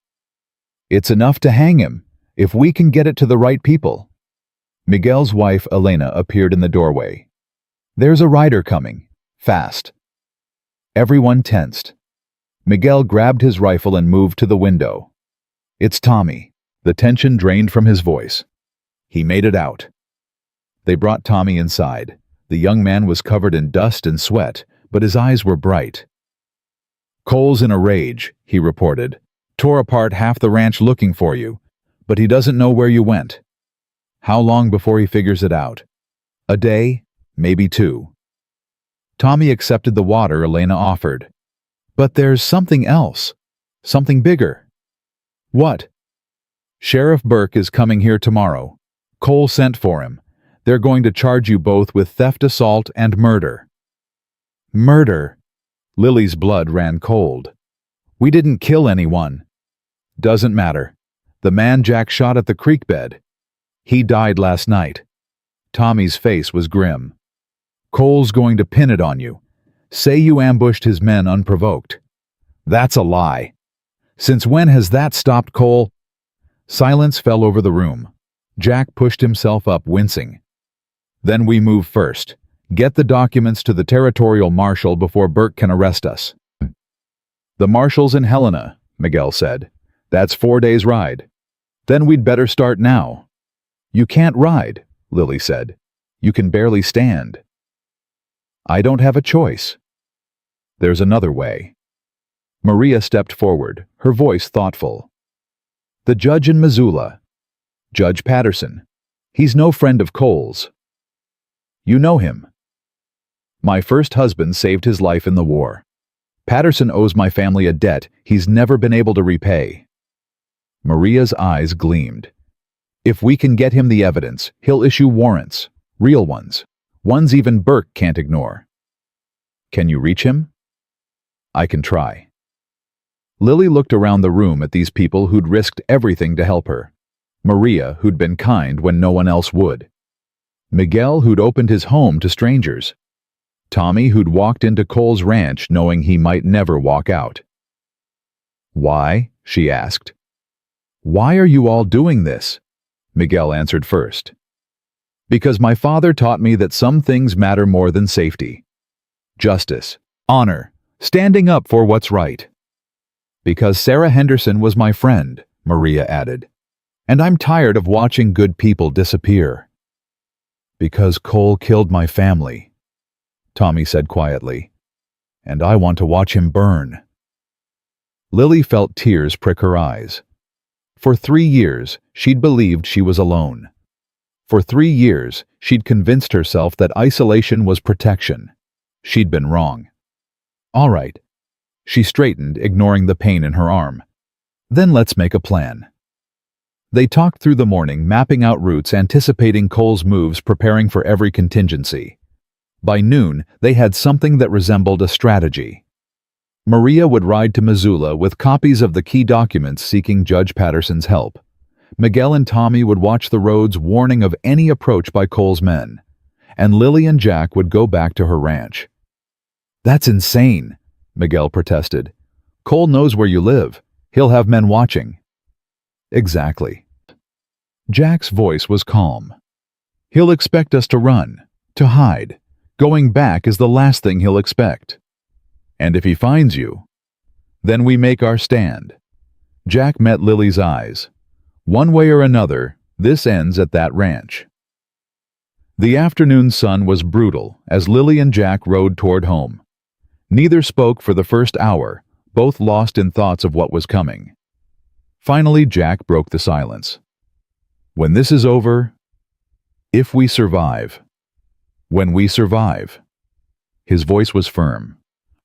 Speaker 1: "It's enough to hang him, if we can get it to the right people." Miguel's wife, Elena, appeared in the doorway. "There's a rider coming. Fast." Everyone tensed. Miguel grabbed his rifle and moved to the window. "It's Tommy." The tension drained from his voice. He made it out. They brought Tommy inside. The young man was covered in dust and sweat, but his eyes were bright. "Cole's in a rage," he reported. "Tore apart half the ranch looking for you, but he doesn't know where you went." "How long before he figures it out?" "A day, maybe 2. Tommy accepted the water Elena offered. "But there's something else. Something bigger." "What?" "Sheriff Burke is coming here tomorrow. Cole sent for him. They're going to charge you both with theft, assault, and murder." "Murder?" Lily's blood ran cold. "We didn't kill anyone." "Doesn't matter. The man Jack shot at the creek bed. He died last night." Tommy's face was grim. "Cole's going to pin it on you. Say you ambushed his men unprovoked." "That's a lie." "Since when has that stopped Cole?" Silence fell over the room. Jack pushed himself up, wincing. "Then we move first. Get the documents to the territorial marshal before Burke can arrest us." "The marshal's in Helena," Miguel said. "That's 4 days' ride." Then we'd better start now. You can't ride, Lily said. You can barely stand. I don't have a choice. There's another way. Maria stepped forward, her voice thoughtful. The judge in Missoula. Judge Patterson. He's no friend of Cole's. You know him. My first husband saved his life in the war. Patterson owes my family a debt he's never been able to repay. Maria's eyes gleamed. If we can get him the evidence, he'll issue warrants, real ones even Burke can't ignore. Can you reach him? I can try. Lily looked around the room at these people who'd risked everything to help her. Maria, who'd been kind when no one else would. Miguel, who'd opened his home to strangers. Tommy, who'd walked into Cole's ranch knowing he might never walk out. Why? She asked. Why are you all doing this? Miguel answered first. Because my father taught me that some things matter more than safety. Justice, honor, standing up for what's right. Because Sarah Henderson was my friend, Maria added. And I'm tired of watching good people disappear. Because Cole killed my family, Tommy said quietly. And I want to watch him burn. Lily felt tears prick her eyes. For 3 years, she'd believed she was alone. For 3 years, she'd convinced herself that isolation was protection. She'd been wrong. All right. She straightened, ignoring the pain in her arm. Then let's make a plan. They talked through the morning, mapping out routes, anticipating Cole's moves, preparing for every contingency. By noon, they had something that resembled a strategy. Maria would ride to Missoula with copies of the key documents seeking Judge Patterson's help. Miguel and Tommy would watch the roads, warning of any approach by Cole's men. And Lily and Jack would go back to her ranch. That's insane, Miguel protested. Cole knows where you live. He'll have men watching. Exactly. Jack's voice was calm. He'll expect us to run, to hide. Going back is the last thing he'll expect. And if he finds you, then we make our stand. Jack met Lily's eyes. One way or another, this ends at that ranch. The afternoon sun was brutal as Lily and Jack rode toward home. Neither spoke for the first hour, both lost in thoughts of what was coming. Finally, Jack broke the silence. When this is over, if we survive, when we survive. His voice was firm.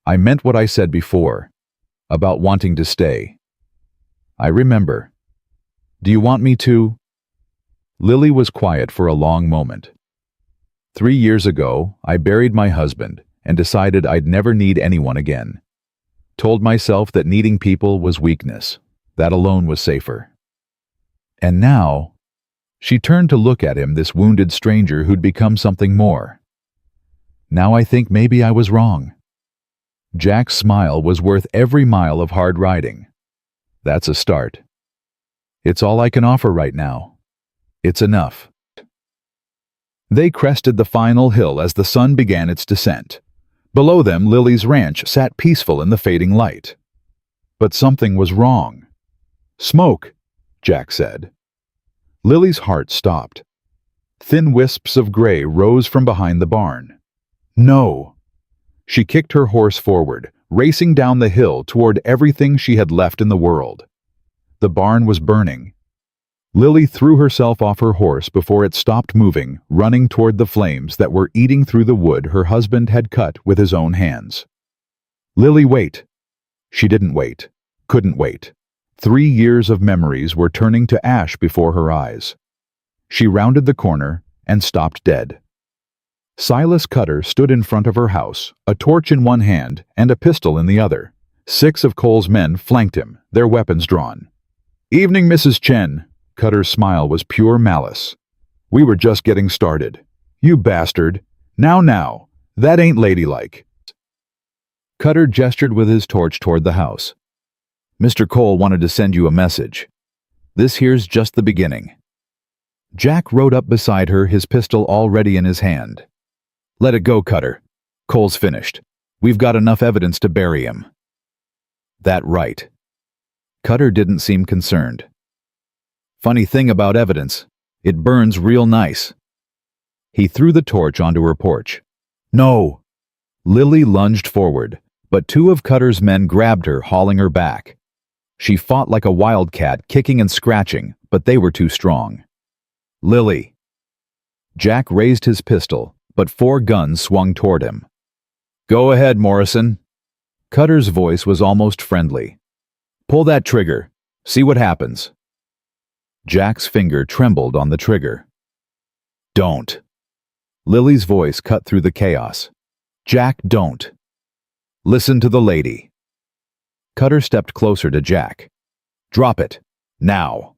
Speaker 1: I meant what I said before, about wanting to stay. I remember. Do you want me to? Lily was quiet for a long moment. 3 years ago, I buried my husband and decided I'd never need anyone again. Told myself that needing people was weakness. That alone was safer. And now, she turned to look at him, this wounded stranger who'd become something more. Now I think maybe I was wrong. Jack's smile was worth every mile of hard riding. That's a start. It's all I can offer right now. It's enough. They crested the final hill as the sun began its descent. Below them, Lily's ranch sat peaceful in the fading light. But something was wrong. Smoke, Jack said. Lily's heart stopped. Thin wisps of gray rose from behind the barn. No! She kicked her horse forward, racing down the hill toward everything she had left in the world. The barn was burning. Lily threw herself off her horse before it stopped moving, running toward the flames that were eating through the wood her husband had cut with his own hands. Lily, wait. She didn't wait. Couldn't wait. 3 years of memories were turning to ash before her eyes. She rounded the corner and stopped dead. Silas Cutter stood in front of her house, a torch in one hand and a pistol in the other. 6 of Cole's men flanked him, their weapons drawn. Evening, Mrs. Chen. Cutter's smile was pure malice. We were just getting started. You bastard. Now, that ain't ladylike. Cutter gestured with his torch toward the house. Mr. Cole wanted to send you a message. This here's just the beginning. Jack rode up beside her, his pistol already in his hand. Let it go, Cutter. Cole's finished. We've got enough evidence to bury him. That right. Cutter didn't seem concerned. Funny thing about evidence, it burns real nice. He threw the torch onto her porch. No! Lily lunged forward, but two of Cutter's men grabbed her, hauling her back. She fought like a wildcat, kicking and scratching, but they were too strong. Lily! Jack raised his pistol, but 4 guns swung toward him. Go ahead, Morrison. Cutter's voice was almost friendly. Pull that trigger. See what happens. Jack's finger trembled on the trigger. Don't. Lily's voice cut through the chaos. Jack, don't. Listen to the lady. Cutter stepped closer to Jack. Drop it. Now.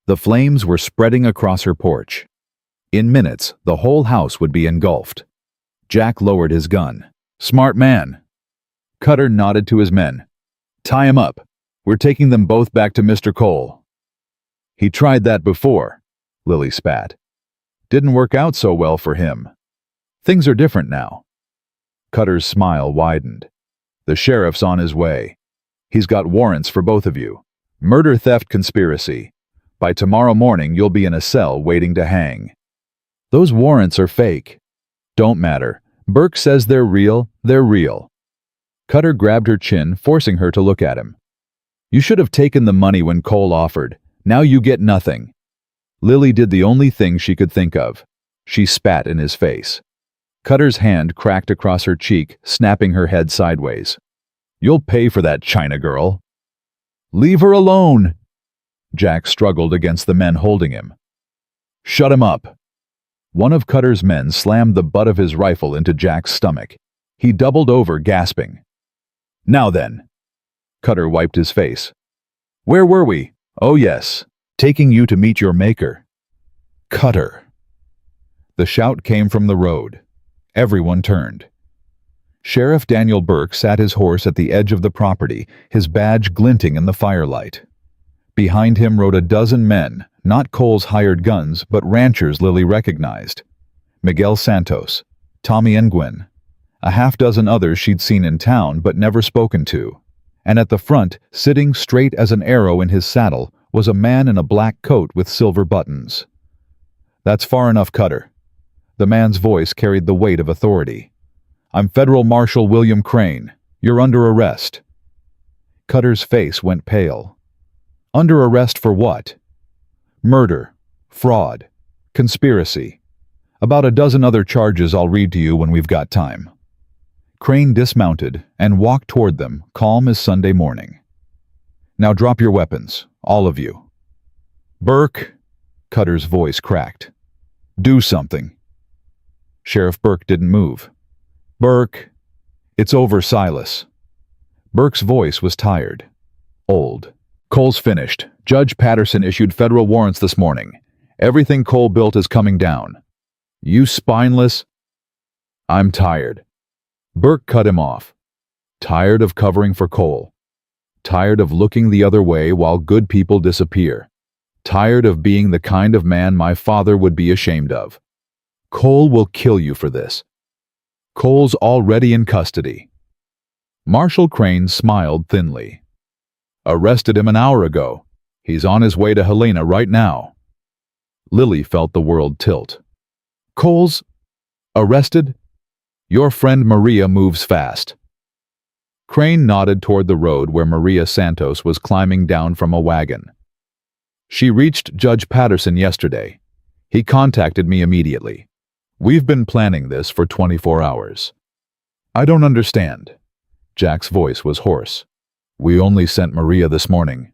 Speaker 1: The flames were spreading across her porch. In minutes, the whole house would be engulfed. Jack lowered his gun. Smart man. Cutter nodded to his men. Tie him up. We're taking them both back to Mr. Cole. He tried that before, Lily spat. Didn't work out so well for him. Things are different now. Cutter's smile widened. The sheriff's on his way. He's got warrants for both of you. Murder, theft, conspiracy. By tomorrow morning, you'll be in a cell waiting to hang. Those warrants are fake. Don't matter. Burke says they're real, they're real. Cutter grabbed her chin, forcing her to look at him. You should have taken the money when Cole offered. Now you get nothing. Lily did the only thing she could think of. She spat in his face. Cutter's hand cracked across her cheek, snapping her head sideways. You'll pay for that, China girl. Leave her alone. Jack struggled against the men holding him. Shut him up. One of Cutter's men slammed the butt of his rifle into Jack's stomach. He doubled over, gasping. Now then. Cutter wiped his face. Where were we? Oh yes, taking you to meet your maker. Cutter. The shout came from the road. Everyone turned. Sheriff Daniel Burke sat his horse at the edge of the property, his badge glinting in the firelight. Behind him rode a dozen men, not Cole's hired guns, but ranchers Lily recognized. Miguel Santos, Tommy Nguyen, a half-dozen others she'd seen in town but never spoken to. And at the front, sitting straight as an arrow in his saddle, was a man in a black coat with silver buttons. That's far enough, Cutter. The man's voice carried the weight of authority. I'm Federal Marshal William Crane. You're under arrest. Cutter's face went pale. Under arrest for what? Murder, fraud, conspiracy. About a dozen other charges I'll read to you when we've got time. Crane dismounted and walked toward them, calm as Sunday morning. Now drop your weapons, all of you. Burke, Cutter's voice cracked. Do something. Sheriff Burke didn't move. Burke, it's over, Silas. Burke's voice was tired, old. Cole's finished. Judge Patterson issued federal warrants this morning. Everything Cole built is coming down. You spineless. I'm tired. Burke cut him off. Tired of covering for Cole. Tired of looking the other way while good people disappear. Tired of being the kind of man my father would be ashamed of. Cole will kill you for this. Cole's already in custody. Marshal Crane smiled thinly. Arrested him an hour ago. He's on his way to Helena right now. Lily felt the world tilt. Cole's arrested? Your friend Maria moves fast. Crane nodded toward the road where Maria Santos was climbing down from a wagon. She reached Judge Patterson yesterday. He contacted me immediately. We've been planning this for 24 hours. I don't understand. Jack's voice was hoarse. We only sent Maria this morning.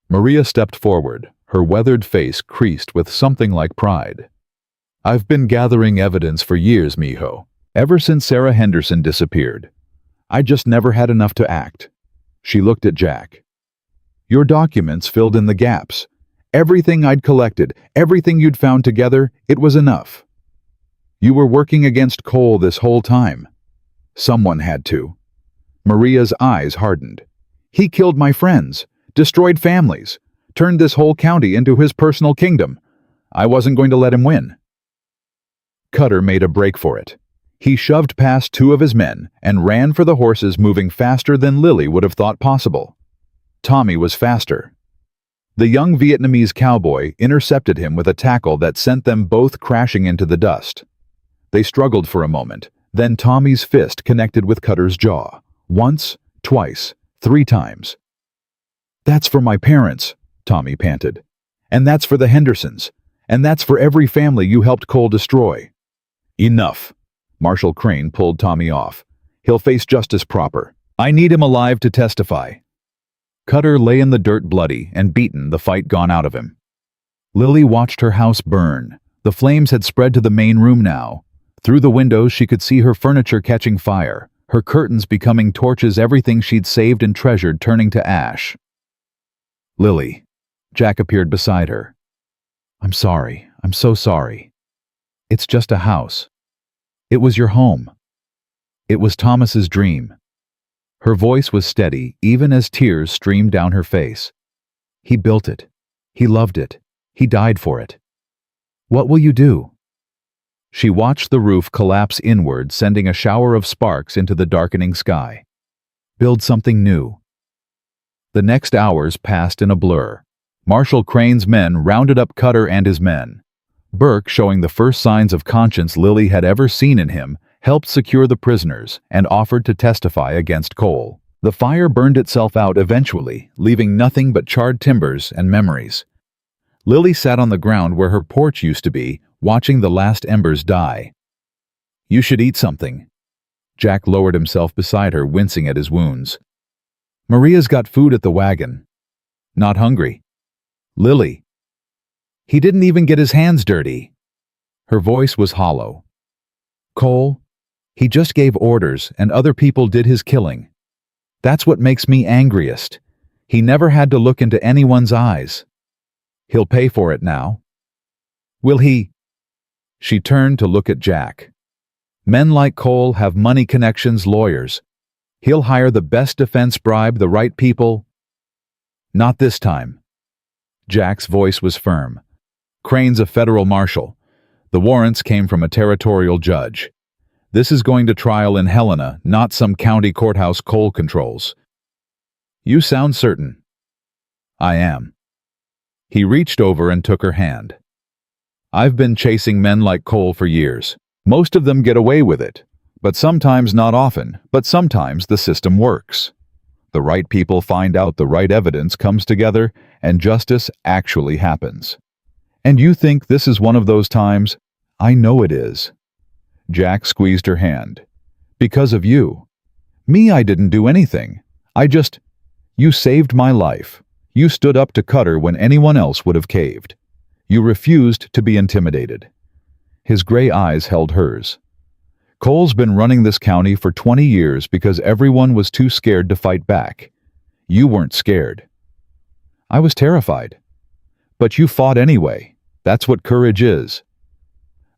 Speaker 1: Maria stepped forward, her weathered face creased with something like pride. I've been gathering evidence for years, mijo. Ever since Sarah Henderson disappeared. I just never had enough to act. She looked at Jack. Your documents filled in the gaps. Everything I'd collected, everything you'd found together, it was enough. You were working against Cole this whole time. Someone had to. Maria's eyes hardened. He killed my friends, destroyed families, turned this whole county into his personal kingdom. I wasn't going to let him win. Cutter made a break for it. He shoved past two of his men and ran for the horses, moving faster than Lily would have thought possible. Tommy was faster. The young Vietnamese cowboy intercepted him with a tackle that sent them both crashing into the dust. They struggled for a moment, then Tommy's fist connected with Cutter's jaw. Once, twice, 3 times. "That's for my parents," Tommy panted. "And that's for the Hendersons. And that's for every family you helped Cole destroy." "Enough." Marshal Crane pulled Tommy off. "He'll face justice proper. I need him alive to testify." Cutter lay in the dirt bloody and beaten, the fight gone out of him. Lily watched her house burn. The flames had spread to the main room now. Through the windows she could see her furniture catching fire, her curtains becoming torches, everything she'd saved and treasured turning to ash. "Lily." Jack appeared beside her. "I'm sorry. I'm so sorry. It's just a house. It was your home. It was Thomas's dream." Her voice was steady, even as tears streamed down her face. "He built it. He loved it. He died for it. What will you do?" She watched the roof collapse inward, sending a shower of sparks into the darkening sky. "Build something new." The next hours passed in a blur. Marshal Crane's men rounded up Cutter and his men. Burke, showing the first signs of conscience Lily had ever seen in him, helped secure the prisoners and offered to testify against Cole. The fire burned itself out eventually, leaving nothing but charred timbers and memories. Lily sat on the ground where her porch used to be, watching the last embers die. "You should eat something." Jack lowered himself beside her, wincing at his wounds. "Maria's got food at the wagon." "Not hungry." "Lily." "He didn't even get his hands dirty." Her voice was hollow. "Cole, he just gave orders and other people did his killing. That's what makes me angriest. He never had to look into anyone's eyes. He'll pay for it now." "Will he?" She turned to look at Jack. "Men like Cole have money connections, lawyers. He'll hire the best defense, bribe the right people." "Not this time." Jack's voice was firm. "Crane's a federal marshal. The warrants came from a territorial judge. This is going to trial in Helena, not some county courthouse Cole controls." "You sound certain." "I am." He reached over and took her hand. "I've been chasing men like Cole for years. Most of them get away with it, but sometimes, not often, but sometimes the system works. The right people find out, the right evidence comes together, and justice actually happens. And you think this is one of those times? I know it is." Jack squeezed her hand. "Because of you. Me, I didn't do anything. You saved my life. You stood up to Cutter when anyone else would have caved. You refused to be intimidated." His gray eyes held hers. "Cole's been running this county for 20 years because everyone was too scared to fight back. You weren't scared." "I was terrified." "But you fought anyway. That's what courage is."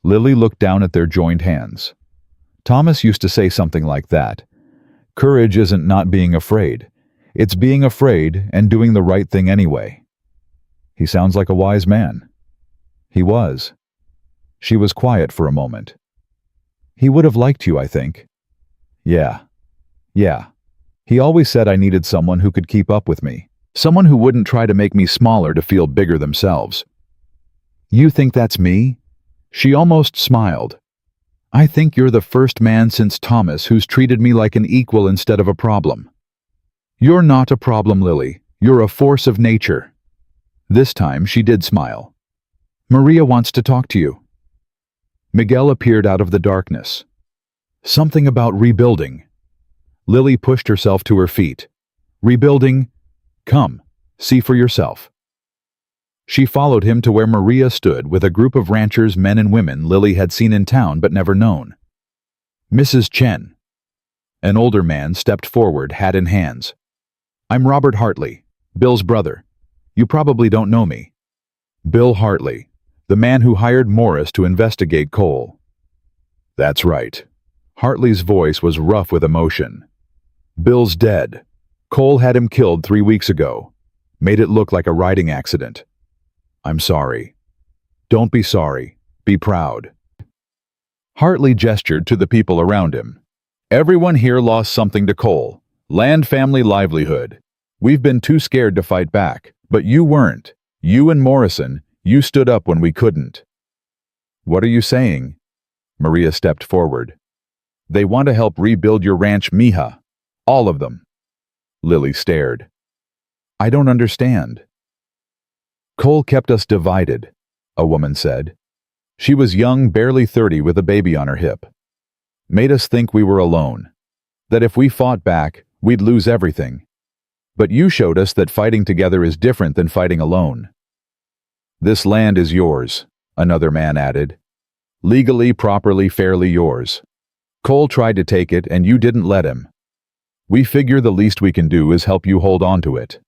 Speaker 1: Lily looked down at their joined hands. "Thomas used to say something like that. Courage isn't not being afraid. It's being afraid and doing the right thing anyway." He sounds like a wise man. He was. She was quiet for a moment. "He would have liked you, I think." Yeah. He always said I needed someone who could keep up with me. Someone who wouldn't try to make me smaller to feel bigger themselves." "You think that's me?" She almost smiled. "I think you're the first man since Thomas who's treated me like an equal instead of a problem." "You're not a problem, Lily. You're a force of nature." This time she did smile. "Maria wants to talk to you." Miguel appeared out of the darkness. "Something about rebuilding." Lily pushed herself to her feet. "Rebuilding? Come, see for yourself." She followed him to where Maria stood with a group of ranchers, men and women Lily had seen in town but never known. "Mrs. Chen." An older man stepped forward, hat in hands. "I'm Robert Hartley, Bill's brother. You probably don't know me." Bill Hartley, the man who hired Morris to investigate Cole. "That's right." Hartley's voice was rough with emotion. "Bill's dead. Cole had him killed 3 weeks ago. Made it look like a riding accident. I'm sorry." "Don't be sorry. Be proud." Hartley gestured to the people around him. "Everyone here lost something to Cole. Land, family, livelihood. We've been too scared to fight back, But you weren't. You and Morrison, you stood up when we couldn't. What are you saying? Maria stepped forward. They want to help rebuild your ranch, mija. All of them. Lily stared. I don't understand. Cole kept us divided, a woman said. She was young, barely 30, with a baby on her hip. Made us think we were alone. That if we fought back, we'd lose everything. But you showed us that fighting together is different than fighting alone. This land is yours, another man added. Legally, properly, fairly yours. Cole tried to take it and you didn't let him. We figure the least we can do is help you hold on to it.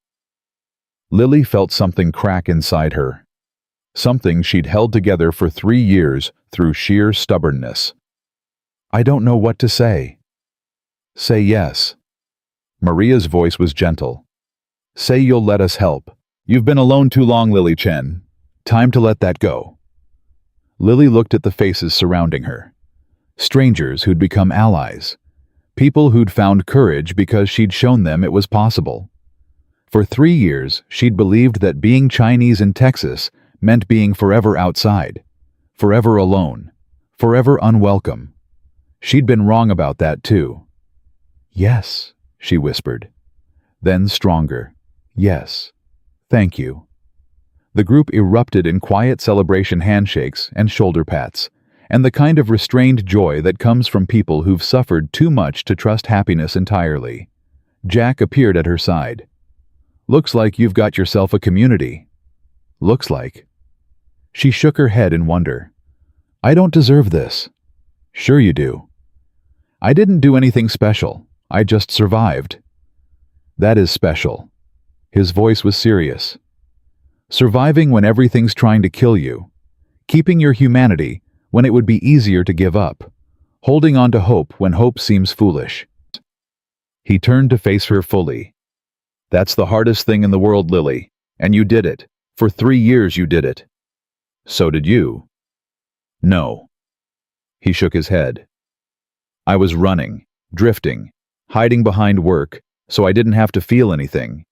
Speaker 1: Lily felt something crack inside her. Something she'd held together for 3 years through sheer stubbornness. I don't know what to say. Say yes. Maria's voice was gentle. Say you'll let us help. You've been alone too long, Lily Chen. Time to let that go. Lily looked at the faces surrounding her. Strangers who'd become allies. People who'd found courage because she'd shown them it was possible. For 3 years, she'd believed that being Chinese in Texas meant being forever outside, forever alone, forever unwelcome. She'd been wrong about that too. Yes, she whispered. Then stronger. Yes. Thank you. The group erupted in quiet celebration handshakes and shoulder pats, and the kind of restrained joy that comes from people who've suffered too much to trust happiness entirely. Jack appeared at her side. Looks like you've got yourself a community. Looks like. She shook her head in wonder. I don't deserve this. Sure you do. I didn't do anything special. I just survived. That is special. His voice was serious. Surviving when everything's trying to kill you. Keeping your humanity when it would be easier to give up. Holding on to hope when hope seems foolish. He turned to face her fully. That's the hardest thing in the world, Lily, and you did it. For 3 years you did it. So did you. No. He shook his head. I was running, drifting, hiding behind work, so I didn't have to feel anything.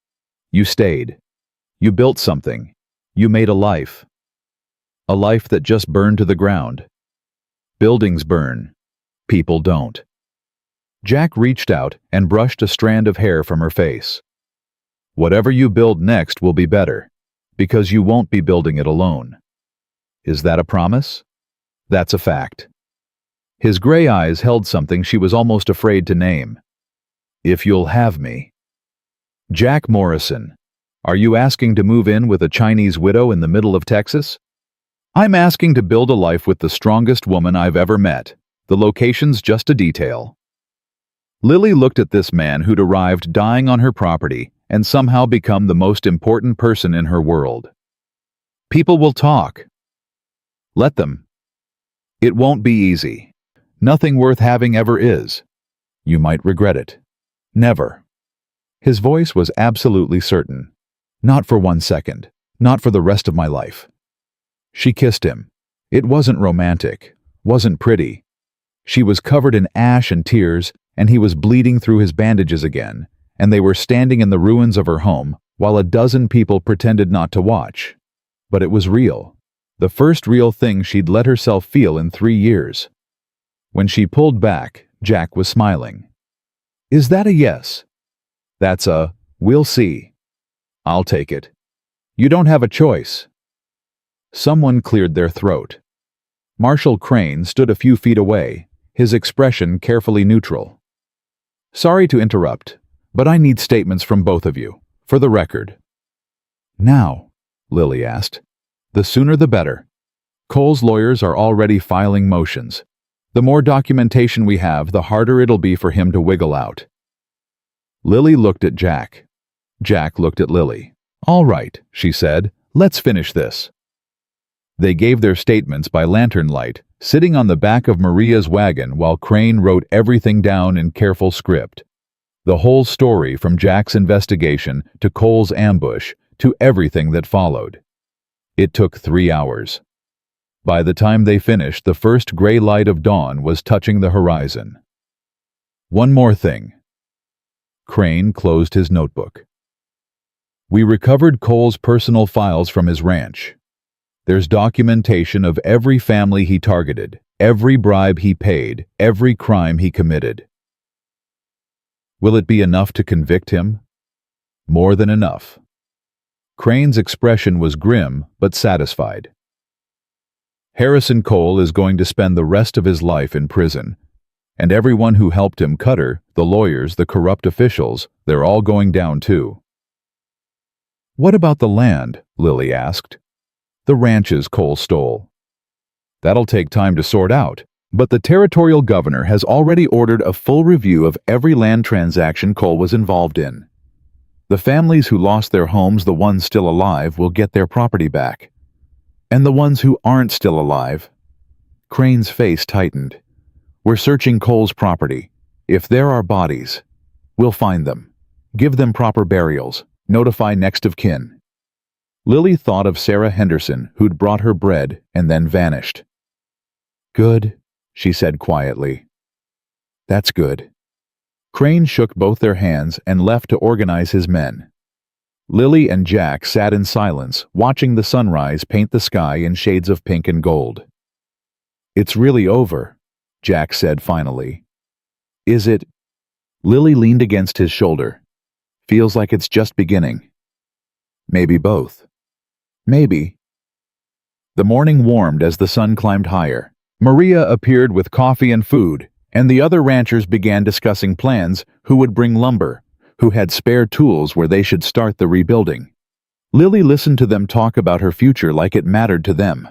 Speaker 1: You stayed. You built something. You made a life. A life that just burned to the ground. Buildings burn. People don't. Jack reached out and brushed a strand of hair from her face. Whatever you build next will be better, because you won't be building it alone. Is that a promise? That's a fact. His gray eyes held something she was almost afraid to name. If you'll have me. Jack Morrison, are you asking to move in with a Chinese widow in the middle of Texas? I'm asking to build a life with the strongest woman I've ever met. The location's just a detail. Lily looked at this man who'd arrived dying on her property and somehow become the most important person in her world. People will talk. Let them. It won't be easy. Nothing worth having ever is. You might regret it. Never. His voice was absolutely certain. Not for 1 second. Not for the rest of my life. She kissed him. It wasn't romantic. Wasn't pretty. She was covered in ash and tears, and he was bleeding through his bandages again, and they were standing in the ruins of her home while a dozen people pretended not to watch. But it was real. The first real thing she'd let herself feel in 3 years. When she pulled back, Jack was smiling. Is that a yes? That's a, we'll see. I'll take it. You don't have a choice. Someone cleared their throat. Marshal Crane stood a few feet away, his expression carefully neutral. Sorry to interrupt, but I need statements from both of you, for the record. Now, Lily asked. The sooner the better. Cole's lawyers are already filing motions. The more documentation we have, the harder it'll be for him to wiggle out. Lily looked at Jack. Jack looked at Lily. All right, she said, let's finish this. They gave their statements by lantern light, sitting on the back of Maria's wagon while Crane wrote everything down in careful script. The whole story from Jack's investigation to Cole's ambush to everything that followed. It took 3 hours. By the time they finished, the first gray light of dawn was touching the horizon. One more thing. Crane closed his notebook. We recovered Cole's personal files from his ranch. There's documentation of every family he targeted, every bribe he paid, every crime he committed. Will it be enough to convict him? More than enough. Crane's expression was grim but satisfied. Harrison Cole is going to spend the rest of his life in prison, and everyone who helped him cut her, the lawyers, the corrupt officials, they're all going down too. What about the land? Lily asked. The ranches Cole stole. That'll take time to sort out, but the territorial governor has already ordered a full review of every land transaction Cole was involved in. The families who lost their homes, the ones still alive, will get their property back. And the ones who aren't still alive. Crane's face tightened. We're searching Cole's property. If there are bodies, we'll find them. Give them proper burials. Notify next of kin. Lily thought of Sarah Henderson, who'd brought her bread and then vanished. Good, she said quietly. That's good. Crane shook both their hands and left to organize his men. Lily and Jack sat in silence, watching the sunrise paint the sky in shades of pink and gold. It's really over, Jack said finally. Is it? Lily leaned against his shoulder. Feels like it's just beginning. Maybe both. Maybe. The morning warmed as the sun climbed higher. Maria appeared with coffee and food, and the other ranchers began discussing plans: who would bring lumber, who had spare tools where they should start the rebuilding. Lily listened to them talk about her future like it mattered to them.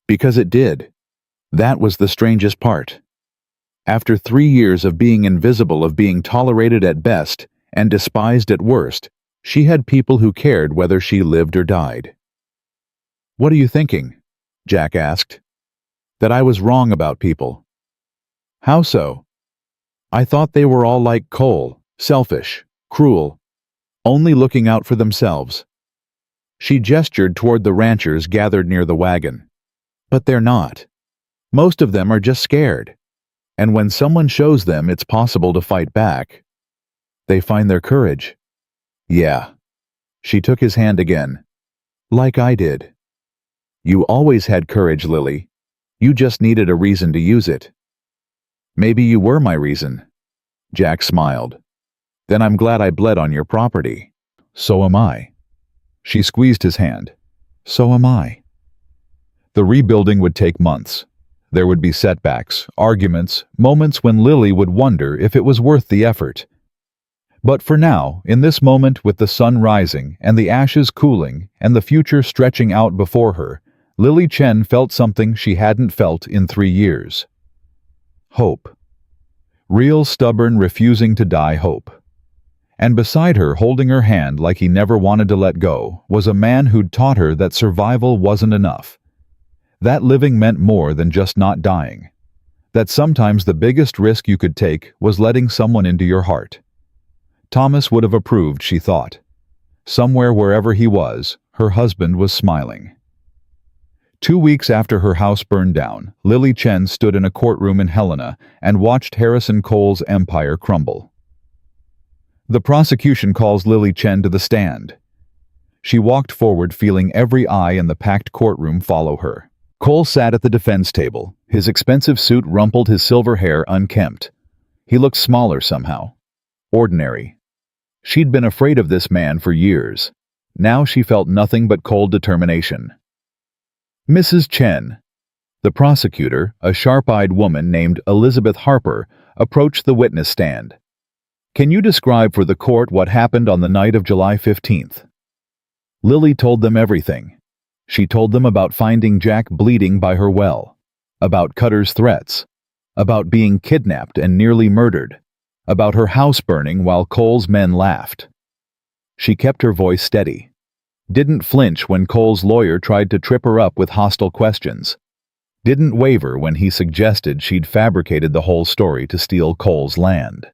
Speaker 1: Because it did. That was the strangest part. After 3 years of being invisible, of being tolerated at best and despised at worst, she had people who cared whether she lived or died. What are you thinking? Jack asked. That I was wrong about people. How so? I thought they were all like Cole, selfish, cruel, only looking out for themselves. She gestured toward the ranchers gathered near the wagon. But they're not. Most of them are just scared. And when someone shows them it's possible to fight back, they find their courage. Yeah. She took his hand again. Like I did. You always had courage, Lily. You just needed a reason to use it. Maybe you were my reason. Jack smiled. Then I'm glad I bled on your property. So am I. She squeezed his hand. So am I. The rebuilding would take months. There would be setbacks, arguments, moments when Lily would wonder if it was worth the effort. But for now, in this moment with the sun rising and the ashes cooling and the future stretching out before her, Lily Chen felt something she hadn't felt in 3 years. Hope. Real, stubborn, refusing to die hope. And beside her, holding her hand like he never wanted to let go, was a man who'd taught her that survival wasn't enough. That living meant more than just not dying. That sometimes the biggest risk you could take was letting someone into your heart. Thomas would have approved, she thought. Somewhere, wherever he was, her husband was smiling. 2 weeks after her house burned down, Lily Chen stood in a courtroom in Helena and watched Harrison Cole's empire crumble. The prosecution calls Lily Chen to the stand. She walked forward, feeling every eye in the packed courtroom follow her. Cole sat at the defense table, his expensive suit rumpled, his silver hair unkempt. He looked smaller somehow. Ordinary. She'd been afraid of this man for years. Now she felt nothing but cold determination. Mrs. Chen. The prosecutor, a sharp-eyed woman named Elizabeth Harper, approached the witness stand. Can you describe for the court what happened on the night of July 15th? Lily told them everything. She told them about finding Jack bleeding by her well, about Cutter's threats, about being kidnapped and nearly murdered, about her house burning while Cole's men laughed. She kept her voice steady, didn't flinch when Cole's lawyer tried to trip her up with hostile questions, didn't waver when he suggested she'd fabricated the whole story to steal Cole's land.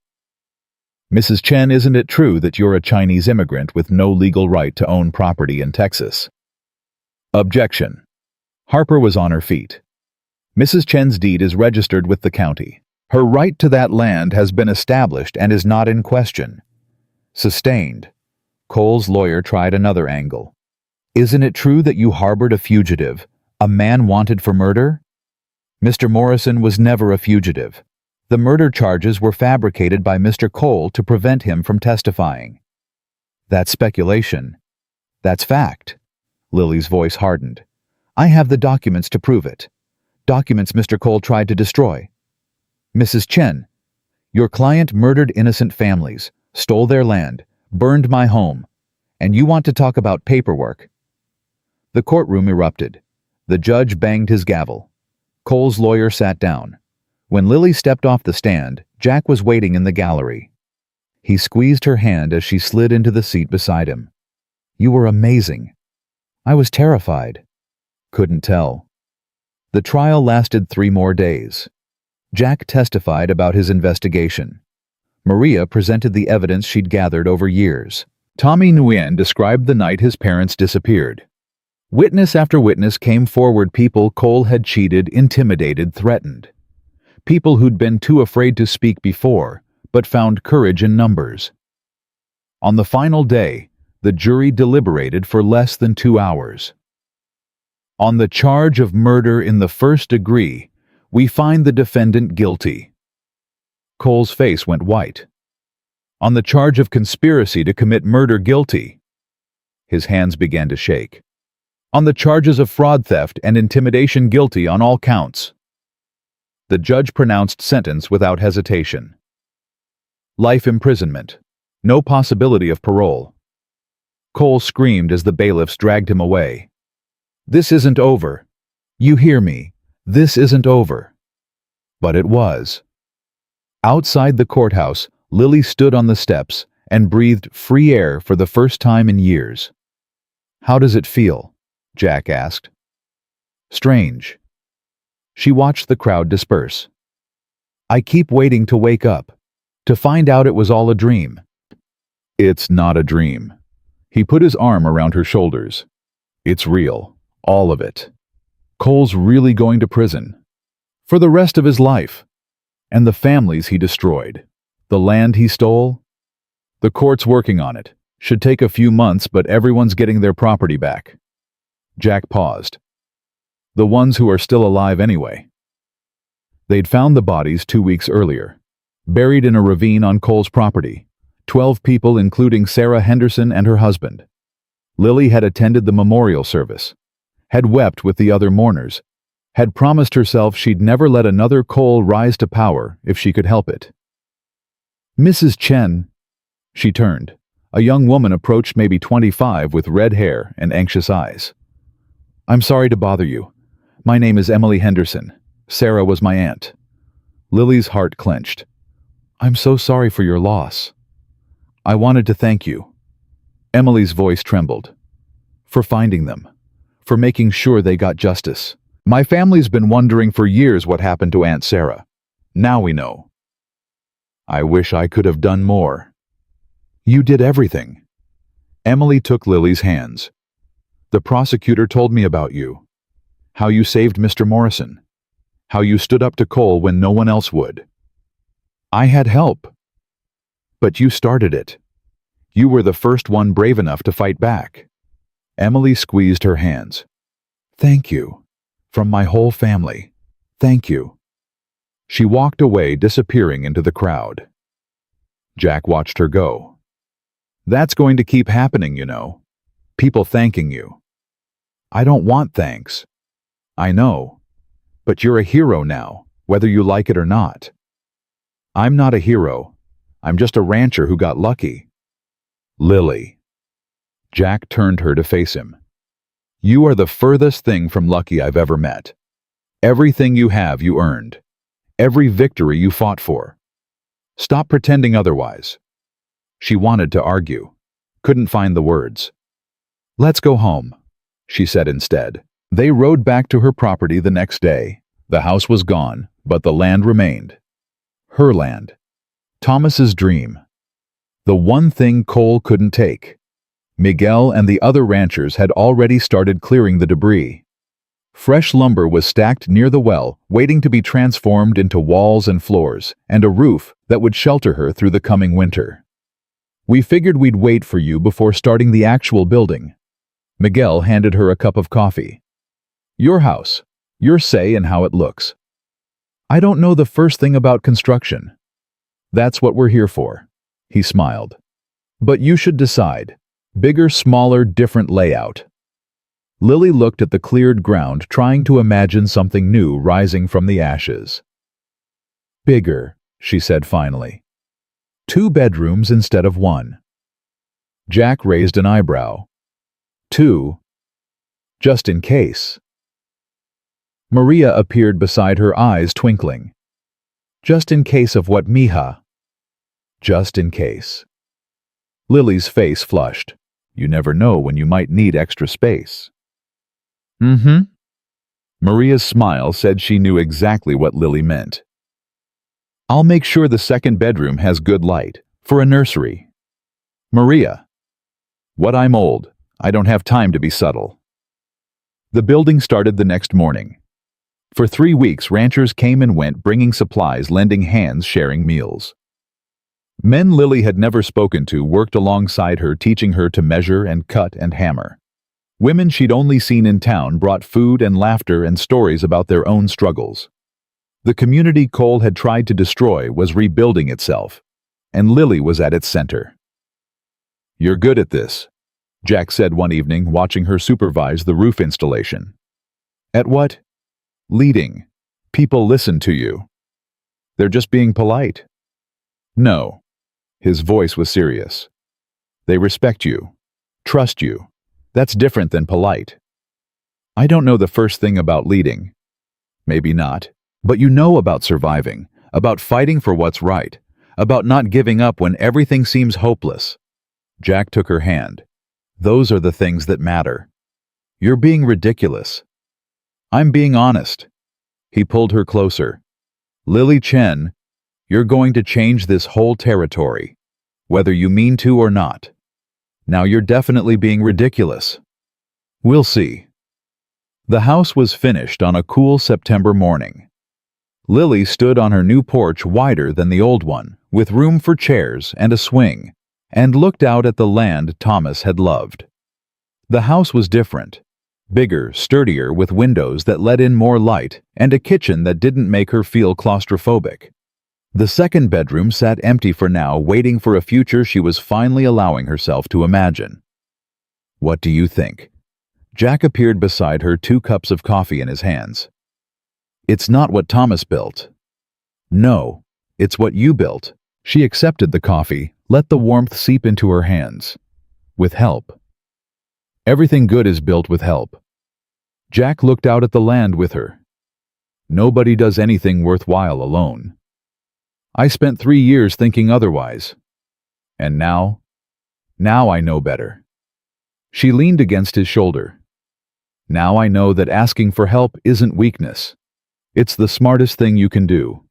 Speaker 1: Mrs. Chen, isn't it true that you're a Chinese immigrant with no legal right to own property in Texas? Objection. Harper was on her feet. Mrs. Chen's deed is registered with the county. Her right to that land has been established and is not in question. Sustained. Cole's lawyer tried another angle. Isn't it true that you harbored a fugitive, a man wanted for murder? Mr. Morrison was never a fugitive. The murder charges were fabricated by Mr. Cole to prevent him from testifying. That's speculation. That's fact. Lily's voice hardened. I have the documents to prove it. Documents Mr. Cole tried to destroy. Mrs. Chen, your client murdered innocent families, stole their land, burned my home, and you want to talk about paperwork? The courtroom erupted. The judge banged his gavel. Cole's lawyer sat down. When Lily stepped off the stand, Jack was waiting in the gallery. He squeezed her hand as she slid into the seat beside him. You were amazing. I was terrified. Couldn't tell. The trial lasted 3 more days. Jack testified about his investigation. Maria presented the evidence she'd gathered over years. Tommy Nguyen described the night his parents disappeared. Witness after witness came forward, people Cole had cheated, intimidated, threatened. People who'd been too afraid to speak before, but found courage in numbers. On the final day, the jury deliberated for less than 2 hours. On the charge of murder in the first degree, we find the defendant guilty. Cole's face went white. On the charge of conspiracy to commit murder, guilty. His hands began to shake. On the charges of fraud, theft, and intimidation, guilty on all counts. The judge pronounced sentence without hesitation. Life imprisonment. No possibility of parole. Cole screamed as the bailiffs dragged him away. This isn't over. You hear me? This isn't over. But it was. Outside the courthouse, Lily stood on the steps and breathed free air for the first time in years. How does it feel? Jack asked. Strange. She watched the crowd disperse. I keep waiting to wake up, to find out it was all a dream. It's not a dream. He put his arm around her shoulders. It's real, all of it. Cole's really going to prison. For the rest of his life. And the families he destroyed. The land he stole. The court's working on it. Should take a few months, but everyone's getting their property back. Jack paused. The ones who are still alive anyway. They'd found the bodies 2 weeks earlier, buried in a ravine on Cole's property. 12 people, including Sarah Henderson and her husband. Lily had attended the memorial service, had wept with the other mourners, had promised herself she'd never let another Cole rise to power if she could help it. Mrs. Chen, she turned. A young woman approached, maybe 25, with red hair and anxious eyes. I'm sorry to bother you. My name is Emily Henderson. Sarah was my aunt. Lily's heart clenched. I'm so sorry for your loss. I wanted to thank you. Emily's voice trembled. For finding them. For making sure they got justice. My family's been wondering for years what happened to Aunt Sarah. Now we know. I wish I could have done more. You did everything. Emily took Lily's hands. The prosecutor told me about you. How you saved Mr. Morrison. How you stood up to Cole when no one else would. I had help. But you started it. You were the first one brave enough to fight back. Emily squeezed her hands. Thank you. From my whole family. Thank you. She walked away, disappearing into the crowd. Jack watched her go. That's going to keep happening, you know. People thanking you. I don't want thanks. I know. But you're a hero now, whether you like it or not. I'm not a hero. I'm just a rancher who got lucky. Lily. Jack turned her to face him. You are the furthest thing from lucky I've ever met. Everything you have, you earned. Every victory you fought for. Stop pretending otherwise. She wanted to argue. Couldn't find the words. Let's go home, she said instead. They rode back to her property the next day. The house was gone, but the land remained. Her land. Thomas's dream. The one thing Cole couldn't take. Miguel and the other ranchers had already started clearing the debris. Fresh lumber was stacked near the well, waiting to be transformed into walls and floors, and a roof that would shelter her through the coming winter. We figured we'd wait for you before starting the actual building. Miguel handed her a cup of coffee. Your house. Your say in how it looks. I don't know the first thing about construction. That's what we're here for. He smiled. But you should decide. Bigger, smaller, different layout. Lily looked at the cleared ground, trying to imagine something new rising from the ashes. Bigger, she said finally. 2 bedrooms instead of 1. Jack raised an eyebrow. 2. Just in case. Maria appeared beside her, eyes twinkling. Just in case of what, mija? Just in case. Lily's face flushed. You never know when you might need extra space. Maria's smile said she knew exactly what Lily meant. I'll make sure the 2nd bedroom has good light, for a nursery. Maria. What, I'm old. I don't have time to be subtle. The building started the next morning. For 3 weeks, ranchers came and went, bringing supplies, lending hands, sharing meals. Men Lily had never spoken to worked alongside her, teaching her to measure and cut and hammer. Women she'd only seen in town brought food and laughter and stories about their own struggles. The community Cole had tried to destroy was rebuilding itself, and Lily was at its center. You're good at this, Jack said one evening, watching her supervise the roof installation. At what? Leading. People listen to you. They're just being polite. No. His voice was serious. They respect you. Trust you. That's different than polite. I don't know the first thing about leading. Maybe not. But you know about surviving, about fighting for what's right, about not giving up when everything seems hopeless. Jack took her hand. Those are the things that matter. You're being ridiculous. I'm being honest. He pulled her closer. Lily Chen, you're going to change this whole territory, whether you mean to or not. Now you're definitely being ridiculous. We'll see. The house was finished on a cool September morning. Lily stood on her new porch, wider than the old one, with room for chairs and a swing, and looked out at the land Thomas had loved. The house was different. Bigger, sturdier, with windows that let in more light, and a kitchen that didn't make her feel claustrophobic. The 2nd bedroom sat empty for now, waiting for a future she was finally allowing herself to imagine. What do you think? Jack appeared beside her, 2 cups of coffee in his hands. It's not what Thomas built. No, it's what you built. She accepted the coffee, let the warmth seep into her hands. With help. Everything good is built with help. Jack looked out at the land with her. Nobody does anything worthwhile alone. I spent 3 years thinking otherwise. And now I know better. She leaned against his shoulder. Now I know that asking for help isn't weakness. It's the smartest thing you can do.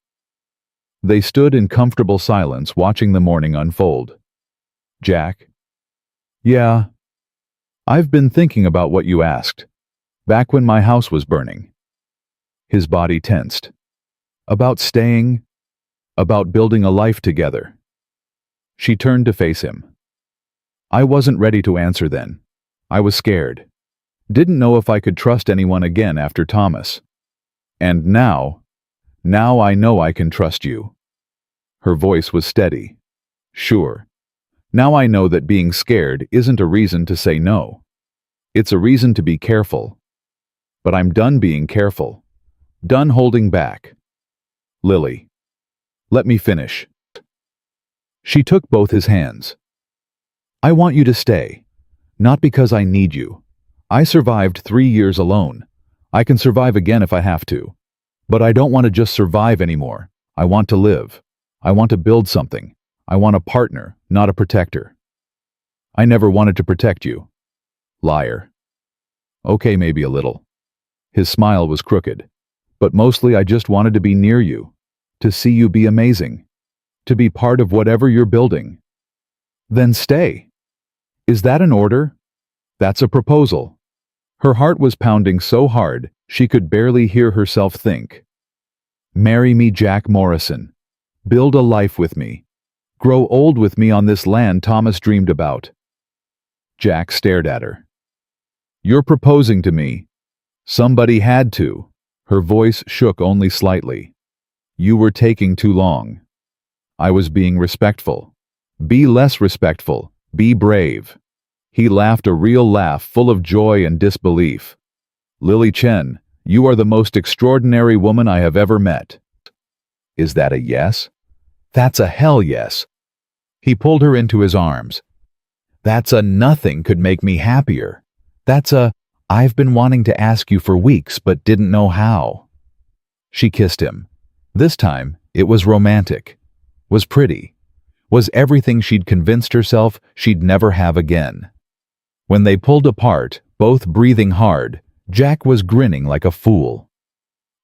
Speaker 1: They stood in comfortable silence, watching the morning unfold. Jack? Yeah. I've been thinking about what you asked, back when my house was burning. His body tensed. About staying, about building a life together. She turned to face him. I wasn't ready to answer then. I was scared. Didn't know if I could trust anyone again after Thomas. And now I know I can trust you. Her voice was steady. Sure. Now I know that being scared isn't a reason to say no. It's a reason to be careful. But I'm done being careful. Done holding back. Lily. Let me finish. She took both his hands. I want you to stay. Not because I need you. I survived 3 years alone. I can survive again if I have to. But I don't want to just survive anymore. I want to live. I want to build something. I want a partner, not a protector. I never wanted to protect you. Liar. Okay, maybe a little. His smile was crooked. But mostly I just wanted to be near you. To see you be amazing. To be part of whatever you're building. Then stay. Is that an order? That's a proposal. Her heart was pounding so hard, she could barely hear herself think. Marry me, Jack Morrison. Build a life with me. Grow old with me on this land Thomas dreamed about. Jack stared at her. You're proposing to me. Somebody had to. Her voice shook only slightly. You were taking too long. I was being respectful. Be less respectful. Be brave. He laughed a real laugh full of joy and disbelief. Lily Chen, you are the most extraordinary woman I have ever met. Is that a yes? That's a hell yes. He pulled her into his arms. That's a nothing could make me happier. That's a I've been wanting to ask you for weeks but didn't know how. She kissed him. This time, it was romantic. Was pretty. Was everything she'd convinced herself she'd never have again. When they pulled apart, both breathing hard, Jack was grinning like a fool.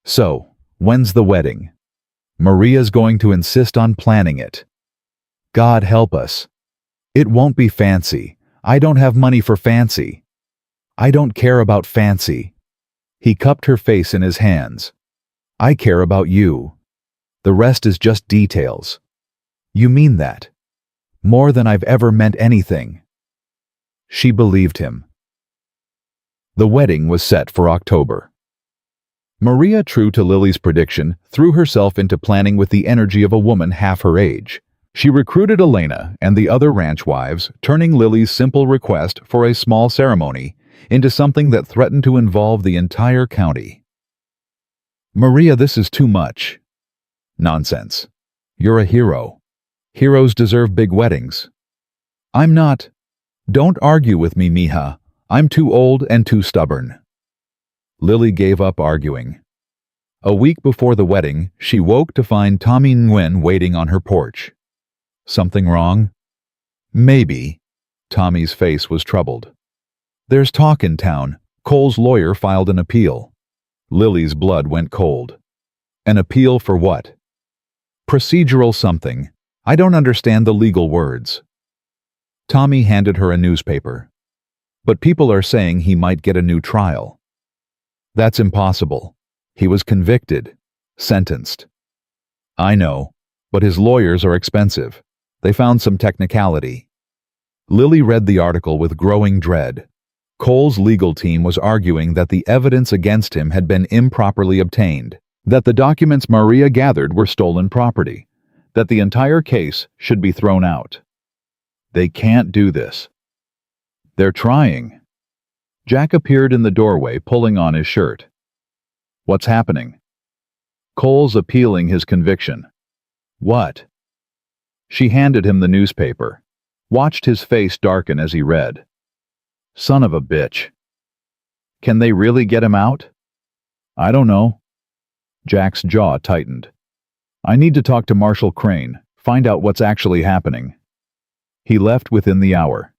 Speaker 1: So, when's the wedding? Maria's going to insist on planning it. God help us. It won't be fancy. I don't have money for fancy. I don't care about fancy. He cupped her face in his hands. I care about you. The rest is just details. You mean that? More than I've ever meant anything. She believed him. The wedding was set for October. Maria, true to Lily's prediction, threw herself into planning with the energy of a woman half her age. She recruited Elena and the other ranch wives, turning Lily's simple request for a small ceremony into something that threatened to involve the entire county. Maria, this is too much. Nonsense. You're a hero. Heroes deserve big weddings. I'm not. Don't argue with me, mija. I'm too old and too stubborn. Lily gave up arguing. A week before the wedding, she woke to find Tommy Nguyen waiting on her porch. Something wrong? Maybe. Tommy's face was troubled. There's talk in town. Cole's lawyer filed an appeal. Lily's blood went cold. An appeal for what? Procedural something. I don't understand the legal words. Tommy handed her a newspaper. But people are saying he might get a new trial. That's impossible. He was convicted, sentenced. I know, but his lawyers are expensive. They found some technicality. Lily read the article with growing dread. Cole's legal team was arguing that the evidence against him had been improperly obtained, that the documents Maria gathered were stolen property, that the entire case should be thrown out. They can't do this. They're trying. Jack appeared in the doorway, pulling on his shirt. What's happening? Cole's appealing his conviction. What? She handed him the newspaper, watched his face darken as he read. Son of a bitch. Can they really get him out? I don't know. Jack's jaw tightened. I need to talk to Marshal Crane, find out what's actually happening. He left within the hour.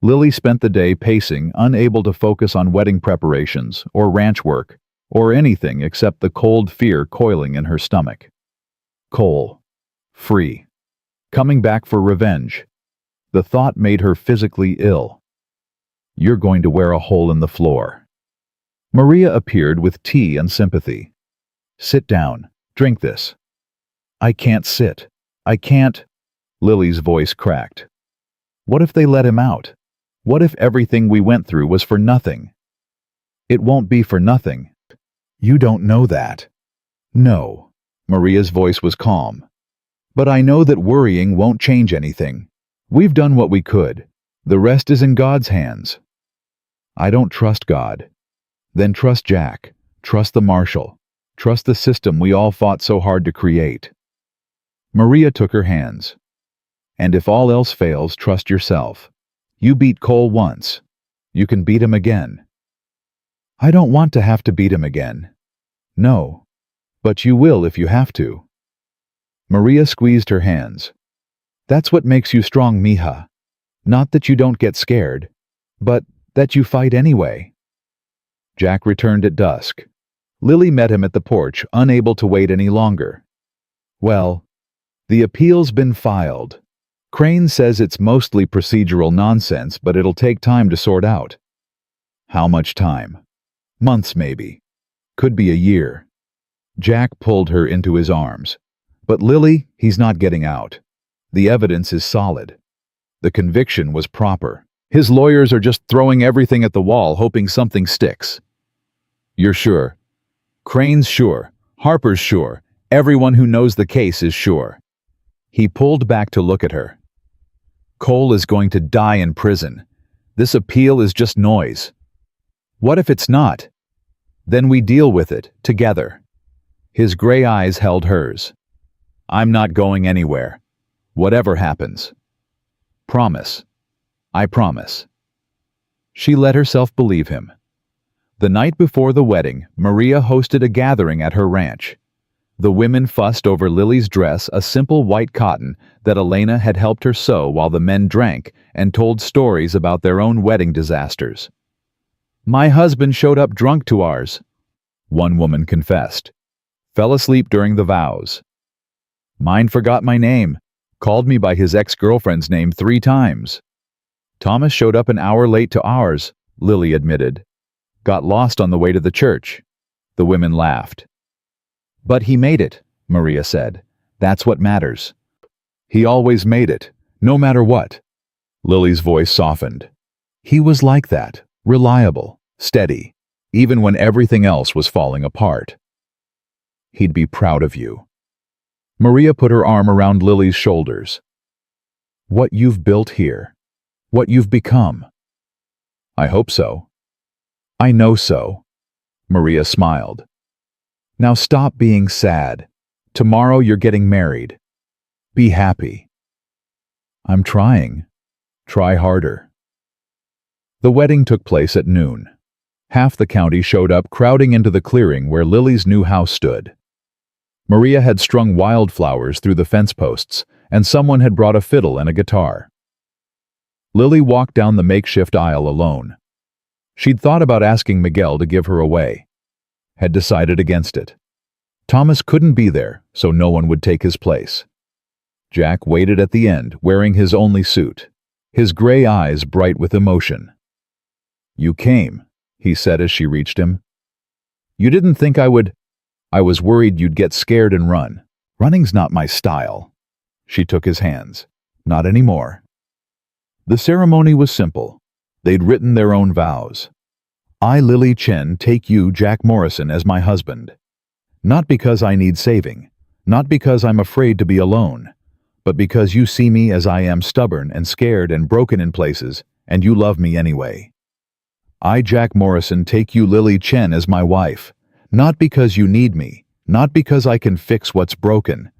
Speaker 1: Lily spent the day pacing, unable to focus on wedding preparations or ranch work or anything except the cold fear coiling in her stomach. Cole. Free. Coming back for revenge. The thought made her physically ill. You're going to wear a hole in the floor. Maria appeared with tea and sympathy. Sit down. Drink this. I can't sit. I can't. Lily's voice cracked. What if they let him out? What if everything we went through was for nothing? It won't be for nothing. You don't know that. No. Maria's voice was calm. But I know that worrying won't change anything. We've done what we could. The rest is in God's hands. I don't trust God. Then trust Jack. Trust the marshal. Trust the system we all fought so hard to create. Maria took her hands. And if all else fails, trust yourself. You beat Cole once. You can beat him again. I don't want to have to beat him again. No. But you will if you have to. Maria squeezed her hands. That's what makes you strong, mija. Not that you don't get scared, but that you fight anyway. Jack returned at dusk. Lily met him at the porch, unable to wait any longer. Well, the appeal's been filed. Crane says it's mostly procedural nonsense, but it'll take time to sort out. How much time? Months, maybe. Could be a year. Jack pulled her into his arms. But Lily, he's not getting out. The evidence is solid. The conviction was proper. His lawyers are just throwing everything at the wall, hoping something sticks. You're sure? Crane's sure. Harper's sure. Everyone who knows the case is sure. He pulled back to look at her. Cole is going to die in prison. This appeal is just noise. What if it's not? Then we deal with it, together. His gray eyes held hers. I'm not going anywhere. Whatever happens. Promise. I promise. She let herself believe him. The night before the wedding, Maria hosted a gathering at her ranch. The women fussed over Lily's dress, a simple white cotton that Elena had helped her sew, while the men drank and told stories about their own wedding disasters. My husband showed up drunk to ours, one woman confessed. Fell asleep during the vows. Mine forgot my name, called me by his ex-girlfriend's name 3 times. Thomas showed up an hour late to ours, Lily admitted. Got lost on the way to the church. The women laughed. But he made it, Maria said. That's what matters. He always made it, no matter what. Lily's voice softened. He was like that, reliable, steady, even when everything else was falling apart. He'd be proud of you. Maria put her arm around Lily's shoulders. What you've built here, what you've become. I hope so. I know so. Maria smiled. Now stop being sad. Tomorrow you're getting married. Be happy. I'm trying. Try harder. The wedding took place at noon. Half the county showed up, crowding into the clearing where Lily's new house stood. Maria had strung wildflowers through the fence posts, and someone had brought a fiddle and a guitar. Lily walked down the makeshift aisle alone. She'd thought about asking Miguel to give her away. Had decided against it. Thomas couldn't be there, so no one would take his place. Jack waited at the end, wearing his only suit, his gray eyes bright with emotion. You came, he said as she reached him. You didn't think I would? I was worried you'd get scared and run. Running's not my style. She took his hands. Not anymore. The ceremony was simple. They'd written their own vows. I, Lily Chen, take you, Jack Morrison, as my husband. Not because I need saving, not because I'm afraid to be alone, but because you see me as I am, stubborn and scared and broken in places, and you love me anyway. I, Jack Morrison, take you, Lily Chen, as my wife, not because you need me, not because I can fix what's broken,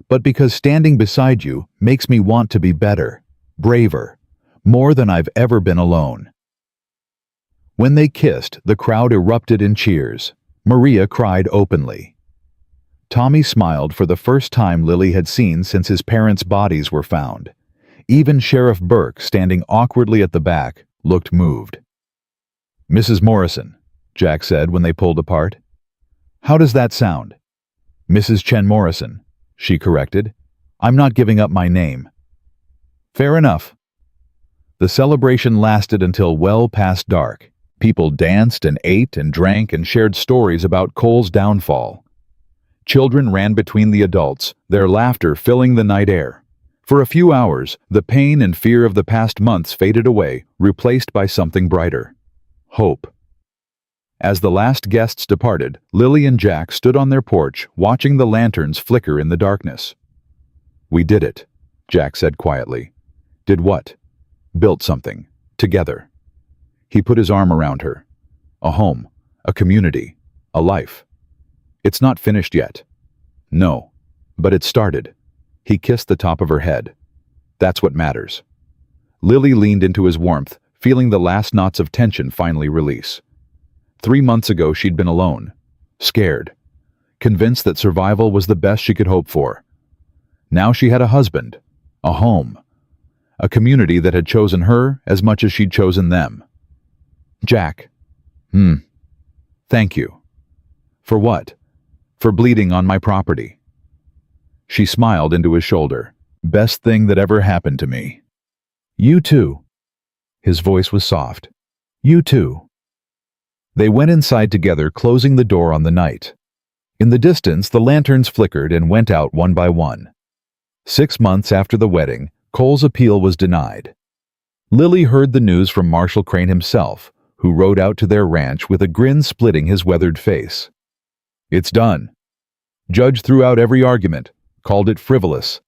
Speaker 1: but because standing beside you makes me want to be better, braver, more than I've ever been alone. When they kissed, the crowd erupted in cheers. Maria cried openly. Tommy smiled for the first time Lily had seen since his parents' bodies were found. Even Sheriff Burke, standing awkwardly at the back, looked moved. Mrs. Morrison, Jack said when they pulled apart. How does that sound? Mrs. Chen Morrison, she corrected. I'm not giving up my name. Fair enough. The celebration lasted until well past dark. People danced and ate and drank and shared stories about Cole's downfall. Children ran between the adults, their laughter filling the night air. For a few hours, the pain and fear of the past months faded away, replaced by something brighter. Hope. As the last guests departed, Lily and Jack stood on their porch, watching the lanterns flicker in the darkness. We did it, Jack said quietly. Did what? Built something. Together. He put his arm around her. A home, a community, a life. It's not finished yet. No, but it started. He kissed the top of her head. That's what matters. Lily leaned into his warmth, feeling the last knots of tension finally release. 3 months ago she'd been alone, scared, convinced that survival was the best she could hope for. Now she had a husband, a home, a community that had chosen her as much as she'd chosen them. Jack. Thank you. For what? For bleeding on my property. She smiled into his shoulder. Best thing that ever happened to me. You too. His voice was soft. You too. They went inside together, closing the door on the night. In the distance, the lanterns flickered and went out one by one. 6 months after the wedding, Cole's appeal was denied. Lily heard the news from Marshall Crane himself, who rode out to their ranch with a grin splitting his weathered face. It's done. Judge threw out every argument, called it frivolous.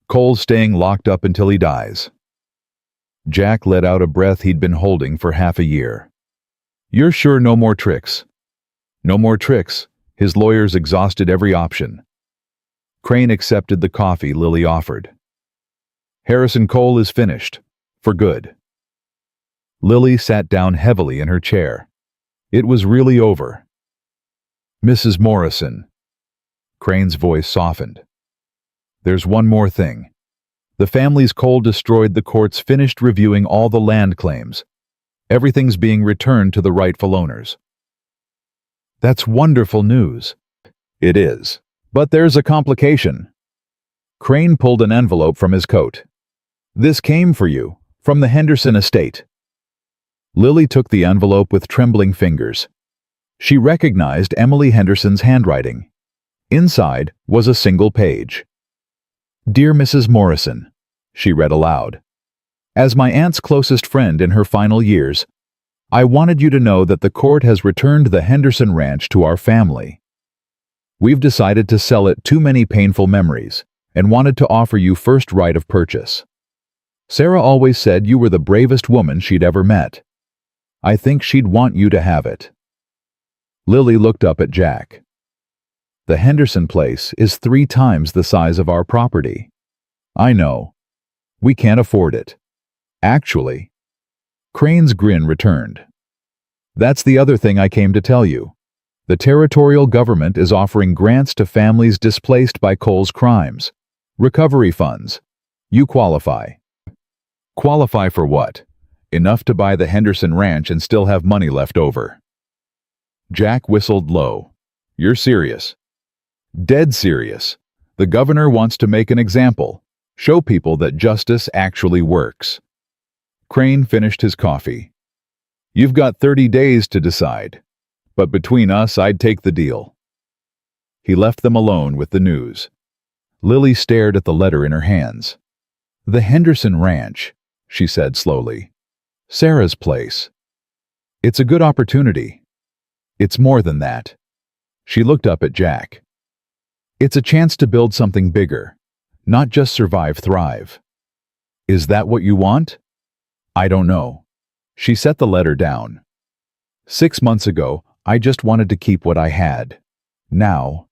Speaker 1: Cole's staying locked up until he dies. Jack let out a breath he'd been holding for half a year. You're sure no more tricks? No more tricks. His lawyers exhausted every option. Crane accepted the coffee Lily offered. Harrison Cole is finished. For good. Lily sat down heavily in her chair. It was really over. Mrs. Morrison. Crane's voice softened. There's one more thing. The families Cole destroyed. The courts finished reviewing all the land claims. Everything's being returned to the rightful owners. That's wonderful news. It is. But there's a complication. Crane pulled an envelope from his coat. This came for you, from the Henderson estate. Lily took the envelope with trembling fingers. She recognized Emily Henderson's handwriting. Inside was a single page. Dear Mrs. Morrison, she read aloud. As my aunt's closest friend in her final years, I wanted you to know that the court has returned the Henderson Ranch to our family. We've decided to sell it too many painful memories and wanted to offer you first right of purchase. Sarah always said you were the bravest woman she'd ever met. I think she'd want you to have it. Lily looked up at Jack. The Henderson place is 3 times the size of our property. I know. We can't afford it. Actually. Crane's grin returned. That's the other thing I came to tell you. The territorial government is offering grants to families displaced by Cole's crimes. Recovery funds. You qualify. Qualify for what? Enough to buy the Henderson Ranch and still have money left over. Jack whistled low. You're serious. Dead serious. The governor wants to make an example. Show people that justice actually works. Crane finished his coffee. You've got 30 days to decide. But between us, I'd take the deal. He left them alone with the news. Lily stared at the letter in her hands. The Henderson Ranch, she said slowly. Sarah's place. It's a good opportunity. It's more than that. She looked up at Jack. It's a chance to build something bigger, not just survive, thrive. Is that what you want? I don't know. She set the letter down. 6 months ago, I just wanted to keep what I had. Now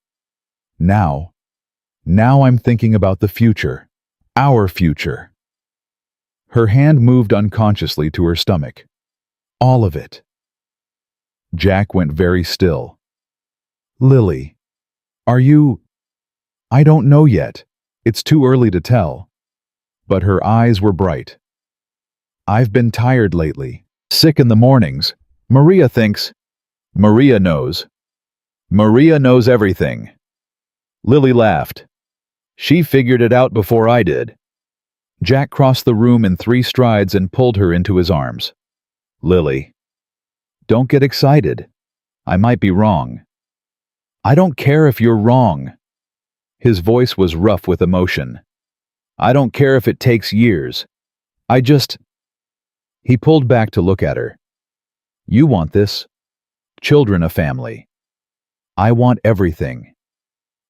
Speaker 1: I'm thinking about the future. Our future. Her hand moved unconsciously to her stomach. All of it. Jack went very still. Lily, are you... I don't know yet. It's too early to tell. But her eyes were bright. I've been tired lately. Sick in the mornings. Maria thinks... Maria knows. Maria knows everything. Lily laughed. She figured it out before I did. Jack crossed the room in 3 strides and pulled her into his arms. Lily. Don't get excited. I might be wrong. I don't care if you're wrong. His voice was rough with emotion. I don't care if it takes years. I just... He pulled back to look at her. You want this. Children, a family. I want everything.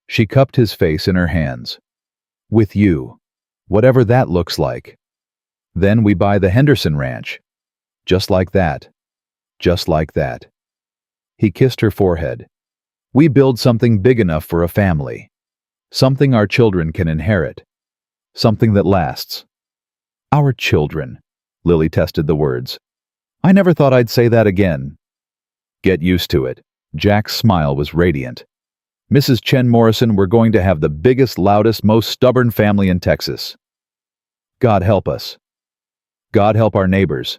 Speaker 1: She cupped his face in her hands. With you. Whatever that looks like. Then we buy the Henderson Ranch. Just like that. Just like that. He kissed her forehead. We build something big enough for a family. Something our children can inherit. Something that lasts. Our children. Lily tested the words. I never thought I'd say that again. Get used to it. Jack's smile was radiant. Mrs. Chen Morrison, we're going to have the biggest, loudest, most stubborn family in Texas. God help us. God help our neighbors.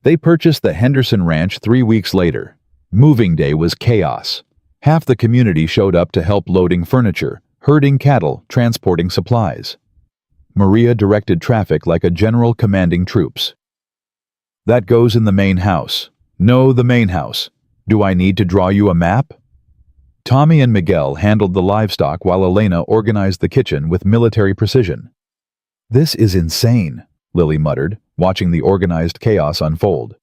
Speaker 1: They purchased the Henderson Ranch 3 weeks later. Moving day was chaos. Half the community showed up to help loading furniture, herding cattle, transporting supplies. Maria directed traffic like a general commanding troops. That goes in the main house. No, the main house. Do I need to draw you a map? Tommy and Miguel handled the livestock while Elena organized the kitchen with military precision. "This is insane," Lily muttered, watching the organized chaos unfold.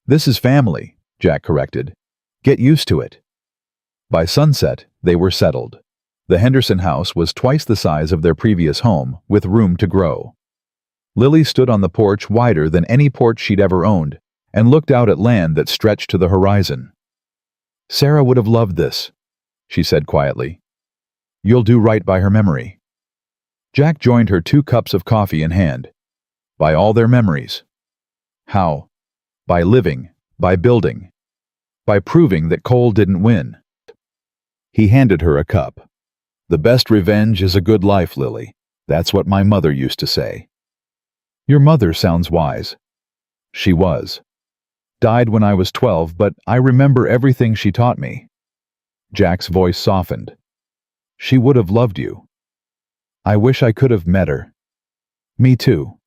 Speaker 1: "This is family," Jack corrected. "Get used to it." By sunset, they were settled. The Henderson house was twice the size of their previous home, with room to grow. Lily stood on the porch wider than any porch she'd ever owned, and looked out at land that stretched to the horizon. "Sarah would have loved this," she said quietly. "You'll do right by her memory." Jack joined her, 2 cups of coffee in hand. By all their memories. How? By living, by building, by proving that Cole didn't win. He handed her a cup. "The best revenge is a good life, Lily. That's what my mother used to say." "Your mother sounds wise." "She was. Died when I was 12, but I remember everything she taught me." Jack's voice softened. "She would have loved you." "I wish I could have met her." "Me too."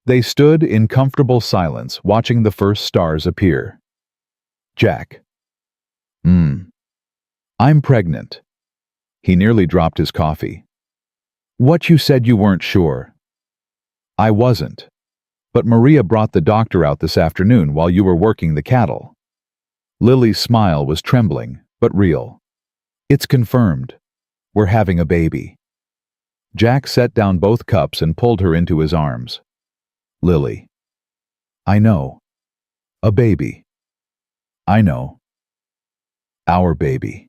Speaker 1: They stood in comfortable silence, watching the first stars appear. Jack. I'm pregnant." He nearly dropped his coffee. "What, you said you weren't sure?" "I wasn't. But Maria brought the doctor out this afternoon while you were working the cattle." Lily's smile was trembling, but real. "It's confirmed. We're having a baby." Jack set down both cups and pulled her into his arms. "Lily. I know. A baby. I know. Our baby."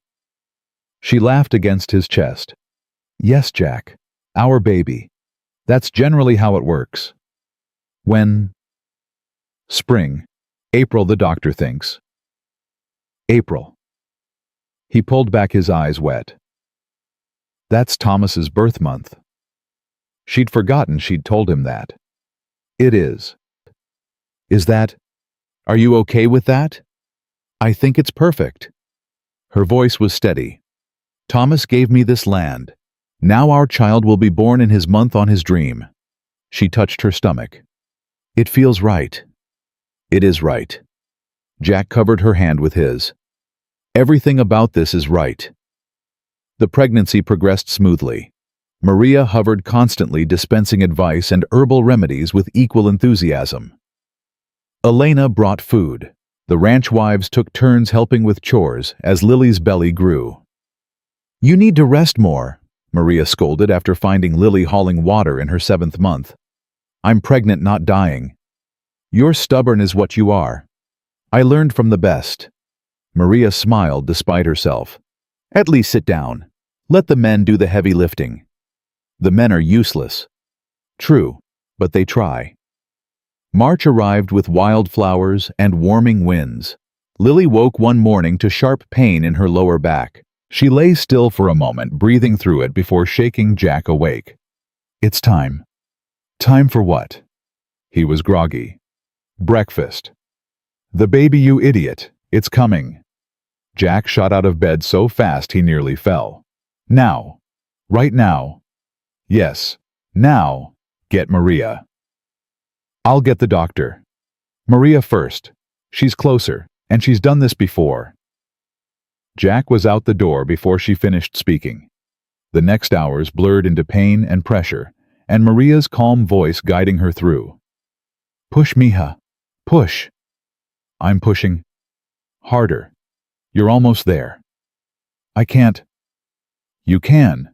Speaker 1: She laughed against his chest. "Yes, Jack. Our baby. That's generally how it works." "When?" "Spring. April, the doctor thinks." "April." He pulled back, his eyes wet. "That's Thomas's birth month." She'd forgotten she'd told him that. "It is." "Is that... Are you okay with that?" "I think it's perfect." Her voice was steady. "Thomas gave me this land. Now our child will be born in his month on his dream." She touched her stomach. "It feels right." "It is right." Jack covered her hand with his. "Everything about this is right." The pregnancy progressed smoothly. Maria hovered constantly, dispensing advice and herbal remedies with equal enthusiasm. Elena brought food. The ranch wives took turns helping with chores as Lily's belly grew. "You need to rest more," Maria scolded after finding Lily hauling water in her 7th month. "I'm pregnant, not dying." "You're stubborn is what you are." "I learned from the best." Maria smiled despite herself. "At least sit down. Let the men do the heavy lifting." "The men are useless." "True, but they try." March arrived with wildflowers and warming winds. Lily woke one morning to sharp pain in her lower back. She lay still for a moment, breathing through it before shaking Jack awake. "It's time." "Time for what?" He was groggy. "Breakfast." "The baby, you idiot. It's coming." Jack shot out of bed so fast he nearly fell. "Now. Right now." "Yes. Now. Get Maria." "I'll get the doctor." "Maria first. She's closer, and she's done this before." Jack was out the door before she finished speaking. The next hours blurred into pain and pressure, and Maria's calm voice guiding her through. "Push, mija. Push." "I'm pushing." "Harder. You're almost there." "I can't." "You can."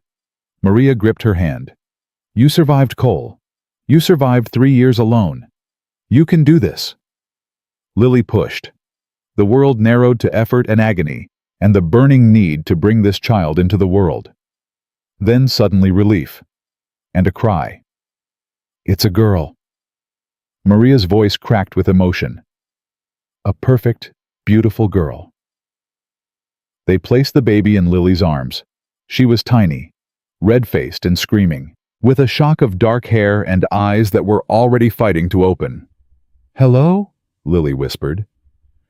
Speaker 1: Maria gripped her hand. "You survived Cole. You survived 3 years alone. You can do this." Lily pushed. The world narrowed to effort and agony, and the burning need to bring this child into the world. Then suddenly relief. And a cry. "It's a girl." Maria's voice cracked with emotion. "A perfect, beautiful girl." They placed the baby in Lily's arms. She was tiny, red-faced and screaming, with a shock of dark hair and eyes that were already fighting to open. "Hello?" Lily whispered.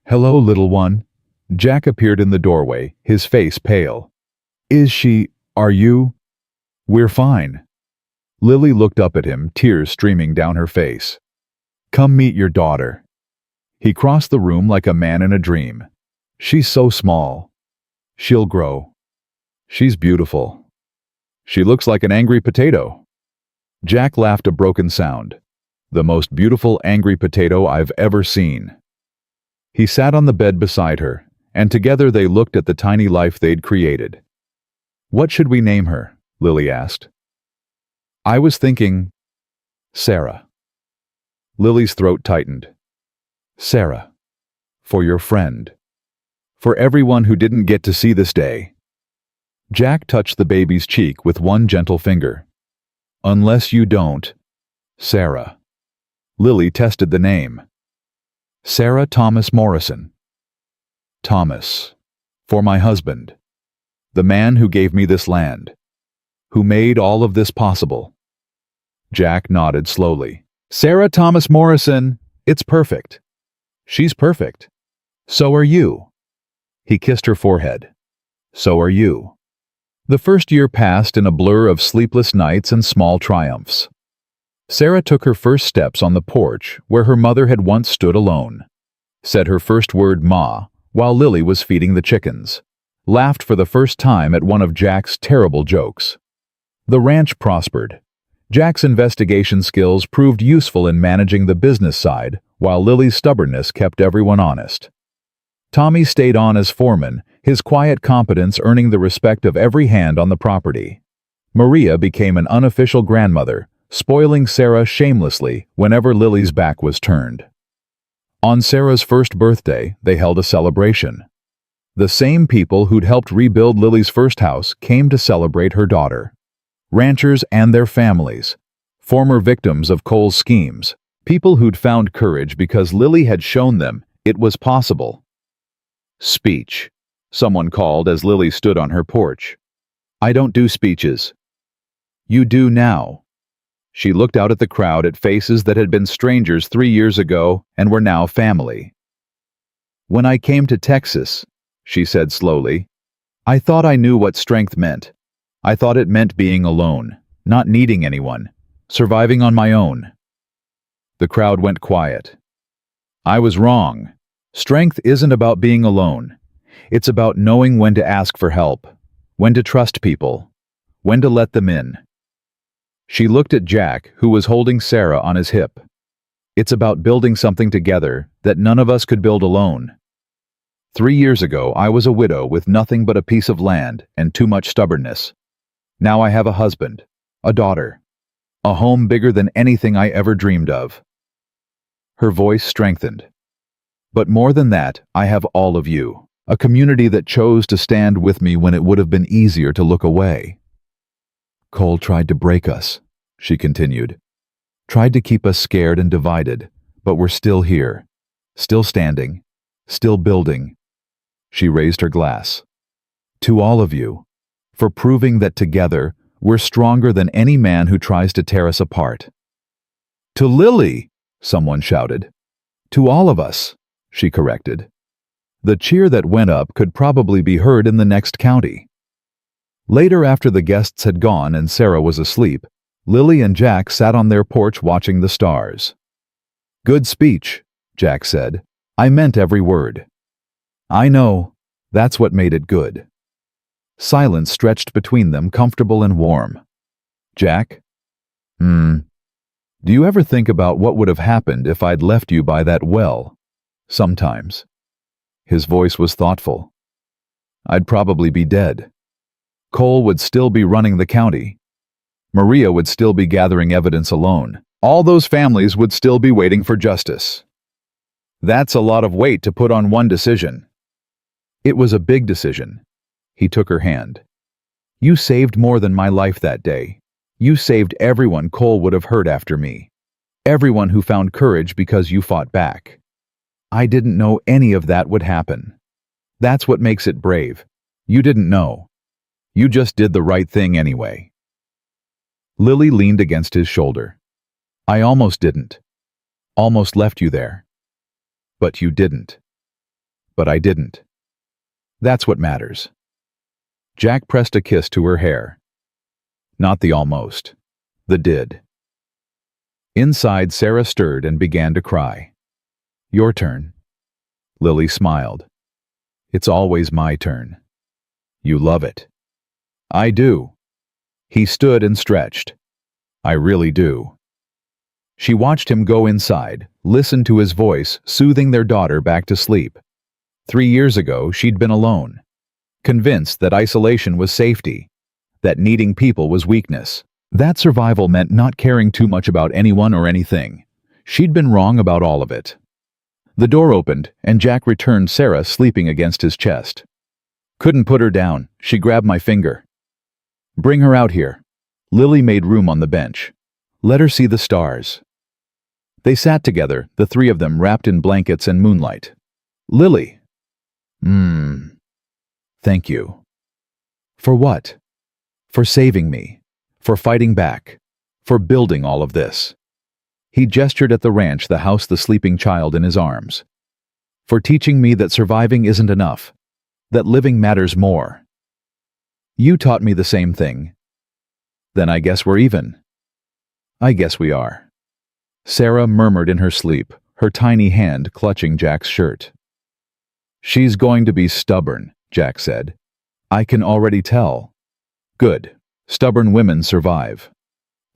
Speaker 1: "Hello, little one." Jack appeared in the doorway, his face pale. Are you?" "We're fine." Lily looked up at him, tears streaming down her face. "Come meet your daughter." He crossed the room like a man in a dream. "She's so small." She'll grow. She's beautiful. She looks like an angry potato. Jack laughed a broken sound. The most beautiful angry potato I've ever seen. He sat on the bed beside her, and together they looked at the tiny life they'd created. "What should we name her?" Lily asked. "I was thinking, Sarah." Lily's throat tightened. "Sarah, for your friend. For everyone who didn't get to see this day." Jack touched the baby's cheek with one gentle finger. "Unless you don't, Sarah." Lily tested the name. "Sarah Thomas Morrison." Thomas. For my husband. The man who gave me this land. Who made all of this possible. Jack nodded slowly. "Sarah Thomas Morrison, it's perfect. She's perfect. So are you." He kissed her forehead. "So are you." The first year passed in a blur of sleepless nights and small triumphs. Sarah took her first steps on the porch where her mother had once stood alone, said her first word "Ma" while Lily was feeding the chickens, laughed for the first time at one of Jack's terrible jokes. The ranch prospered. Jack's investigation skills proved useful in managing the business side, while Lily's stubbornness kept everyone honest. Tommy stayed on as foreman, his quiet competence earning the respect of every hand on the property. Maria became an unofficial grandmother, spoiling Sarah shamelessly whenever Lily's back was turned. On Sarah's first birthday, they held a celebration. The same people who'd helped rebuild Lily's first house came to celebrate her daughter. Ranchers and their families, former victims of Cole's schemes, people who'd found courage because Lily had shown them it was possible. "Speech," someone called as Lily stood on her porch. "I don't do speeches." "You do now." She looked out at the crowd at faces that had been strangers 3 years ago and were now family. "When I came to Texas," she said slowly, "I thought I knew what strength meant. I thought it meant being alone, not needing anyone, surviving on my own." The crowd went quiet. "I was wrong. Strength isn't about being alone. It's about knowing when to ask for help, when to trust people, when to let them in." She looked at Jack, who was holding Sarah on his hip. "It's about building something together that none of us could build alone. 3 years ago, I was a widow with nothing but a piece of land and too much stubbornness. Now I have a husband, a daughter, a home bigger than anything I ever dreamed of." Her voice strengthened. "But more than that, I have all of you, a community that chose to stand with me when it would have been easier to look away." "Cole tried to break us," she continued. "Tried to keep us scared and divided, but we're still here, still standing, still building." She raised her glass. "To all of you, for proving that together we're stronger than any man who tries to tear us apart." "To Lily!" someone shouted. "To all of us," she corrected. The cheer that went up could probably be heard in the next county. Later, after the guests had gone and Sarah was asleep, Lily and Jack sat on their porch watching the stars. "Good speech," Jack said. "I meant every word." "I know. That's what made it good." Silence stretched between them, comfortable and warm. "Jack? Do you ever think about what would have happened if I'd left you by that well? Sometimes." His voice was thoughtful. "I'd probably be dead. Cole would still be running the county. Maria would still be gathering evidence alone. All those families would still be waiting for justice. That's a lot of weight to put on one decision." "It was a big decision." He took her hand. "You saved more than my life that day. You saved everyone Cole would have hurt after me. Everyone who found courage because you fought back. I didn't know any of that would happen. That's what makes it brave. You didn't know. You just did the right thing anyway." Lily leaned against his shoulder. "I almost didn't. Almost left you there. But you didn't. But I didn't. That's what matters." Jack pressed a kiss to her hair. Not the almost. The did. Inside, Sarah stirred and began to cry. "Your turn." Lily smiled. "It's always my turn." You love it. I do. He stood and stretched. I really do. She watched him go inside, listened to his voice, soothing their daughter back to sleep. 3 years ago, she'd been alone, convinced that isolation was safety, that needing people was weakness. That survival meant not caring too much about anyone or anything. She'd been wrong about all of it. The door opened, and Jack returned Sarah sleeping against his chest. Couldn't put her down. She grabbed my finger. Bring her out here. Lily made room on the bench. Let her see the stars. They sat together, the three of them wrapped in blankets and moonlight. Lily. Thank you. For what? For saving me. For fighting back. For building all of this. He gestured at the ranch, the house, the sleeping child in his arms. For teaching me that surviving isn't enough. That living matters more. You taught me the same thing. Then I guess we're even. I guess we are. Sarah murmured in her sleep, her tiny hand clutching Jack's shirt. She's going to be stubborn, Jack said. I can already tell. Good. Stubborn women survive.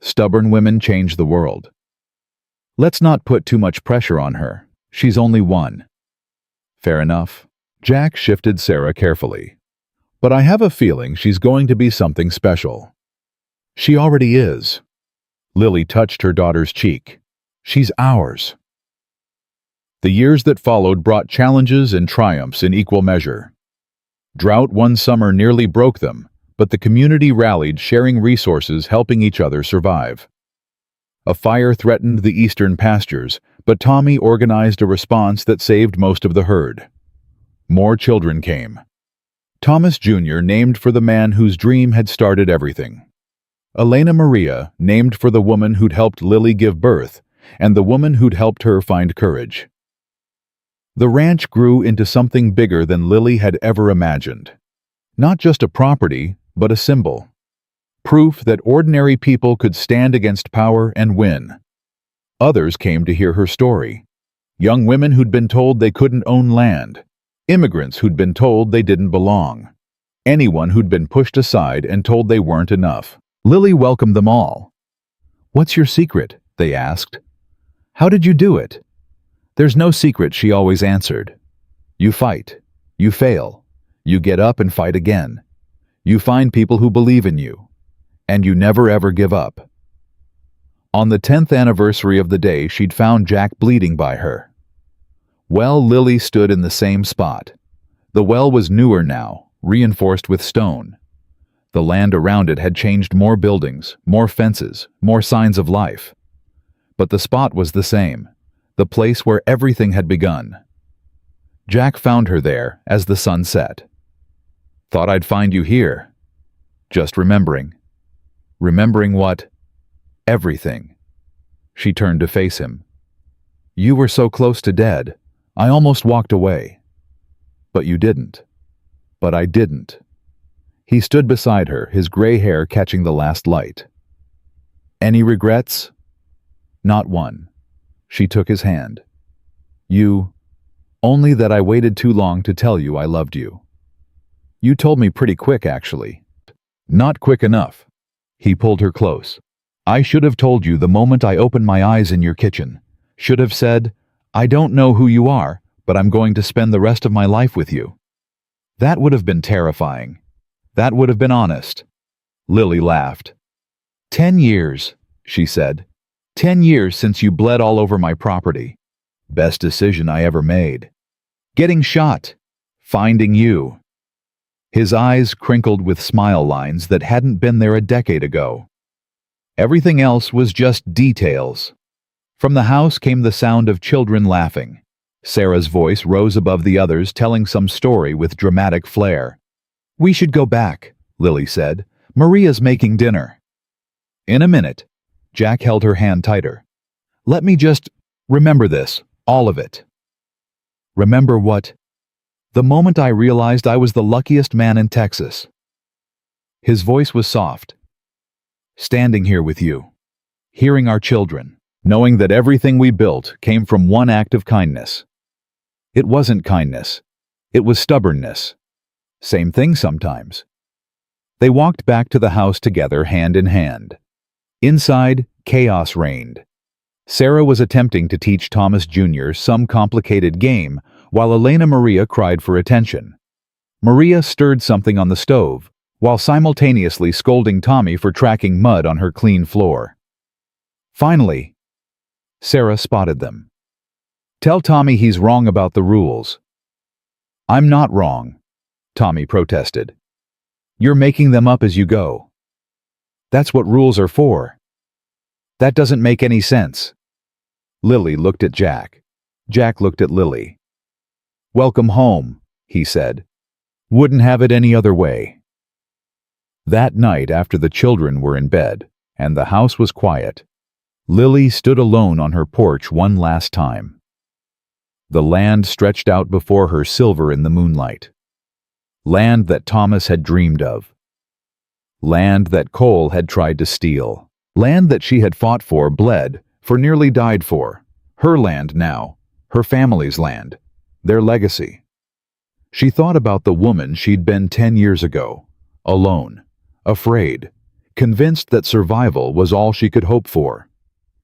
Speaker 1: Stubborn women change the world. Let's not put too much pressure on her. She's only one. Fair enough. Jack shifted Sarah carefully. But I have a feeling she's going to be something special. She already is. Lily touched her daughter's cheek. She's ours. The years that followed brought challenges and triumphs in equal measure. Drought one summer nearly broke them, but the community rallied, sharing resources, helping each other survive. A fire threatened the eastern pastures, but Tommy organized a response that saved most of the herd. More children came. Thomas Jr., named for the man whose dream had started everything. Elena Maria, named for the woman who'd helped Lily give birth, and the woman who'd helped her find courage. The ranch grew into something bigger than Lily had ever imagined. Not just a property, but a symbol. Proof that ordinary people could stand against power and win. Others came to hear her story. Young women who'd been told they couldn't own land. Immigrants who'd been told they didn't belong. Anyone who'd been pushed aside and told they weren't enough. Lily welcomed them all. What's your secret? They asked. How did you do it? There's no secret, she always answered. You fight. You fail. You get up and fight again. You find people who believe in you. And you never ever give up. On the 10th anniversary of the day she'd found Jack bleeding by her. Well, Lily stood in the same spot. The well was newer now, reinforced with stone. The land around it had changed, more buildings, more fences, more signs of life. But the spot was the same, the place where everything had begun. Jack found her there as the sun set. Thought I'd find you here. Just remembering. Remembering what? Everything. She turned to face him. You were so close to dead. I almost walked away. But you didn't. But I didn't. He stood beside her, his gray hair catching the last light. Any regrets? Not one. She took his hand. You. Only that I waited too long to tell you I loved you. You told me pretty quick, actually. Not quick enough. He pulled her close. I should have told you the moment I opened my eyes in your kitchen. Should have said, I don't know who you are, but I'm going to spend the rest of my life with you. That would have been terrifying. That would have been honest. Lily laughed. 10 years, she said. 10 years since you bled all over my property. Best decision I ever made. Getting shot. Finding you. His eyes crinkled with smile lines that hadn't been there a decade ago. Everything else was just details. From the house came the sound of children laughing. Sarah's voice rose above the others, telling some story with dramatic flair. We should go back, Lily said. Maria's making dinner. In a minute. Jack held her hand tighter. Let me just remember this, all of it. Remember what? The moment I realized I was the luckiest man in Texas. His voice was soft. Standing here with you. Hearing our children. Knowing that everything we built came from one act of kindness. It wasn't kindness. It was stubbornness. Same thing sometimes. They walked back to the house together, hand in hand. Inside, chaos reigned. Sarah was attempting to teach Thomas Jr. some complicated game, while Elena Maria cried for attention. Maria stirred something on the stove, while simultaneously scolding Tommy for tracking mud on her clean floor. Finally, Sarah spotted them. "Tell Tommy he's wrong about the rules." "I'm not wrong," Tommy protested. "You're making them up as you go. That's what rules are for." "That doesn't make any sense." Lily looked at Jack. Jack looked at Lily. "Welcome home," he said. "Wouldn't have it any other way." That night, after the children were in bed and the house was quiet, Lily stood alone on her porch one last time. The land stretched out before her, silver in the moonlight. Land that Thomas had dreamed of. Land that Cole had tried to steal. Land that she had fought for, bled for, nearly died for. Her land now, her family's land, their legacy. She thought about the woman she'd been 10 years ago, alone, afraid, convinced that survival was all she could hope for.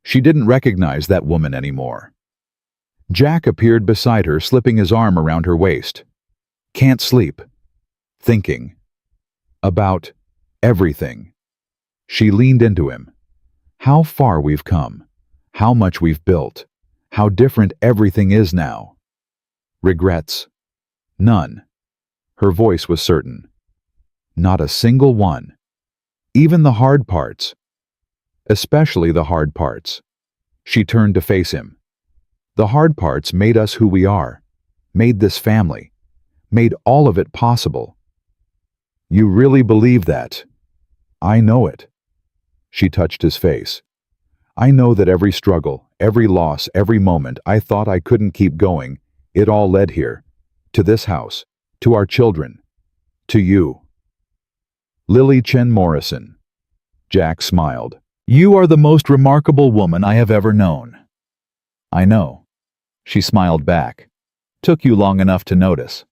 Speaker 1: She didn't recognize that woman anymore. Jack appeared beside her, slipping his arm around her waist. "Can't sleep." Thinking. About everything. She leaned into him. "How far we've come. How much we've built. How different everything is now." "Regrets?" "None." Her voice was certain. "Not a single one. Even the hard parts. Especially the hard parts." She turned to face him. "The hard parts made us who we are, made this family, made all of it possible." "You really believe that?" "I know it." She touched his face. "I know that every struggle, every loss, every moment I thought I couldn't keep going, it all led here, to this house, to our children, to you." Lily Chen Morrison. Jack smiled. "You are the most remarkable woman I have ever known." "I know." She smiled back. "Took you long enough to notice."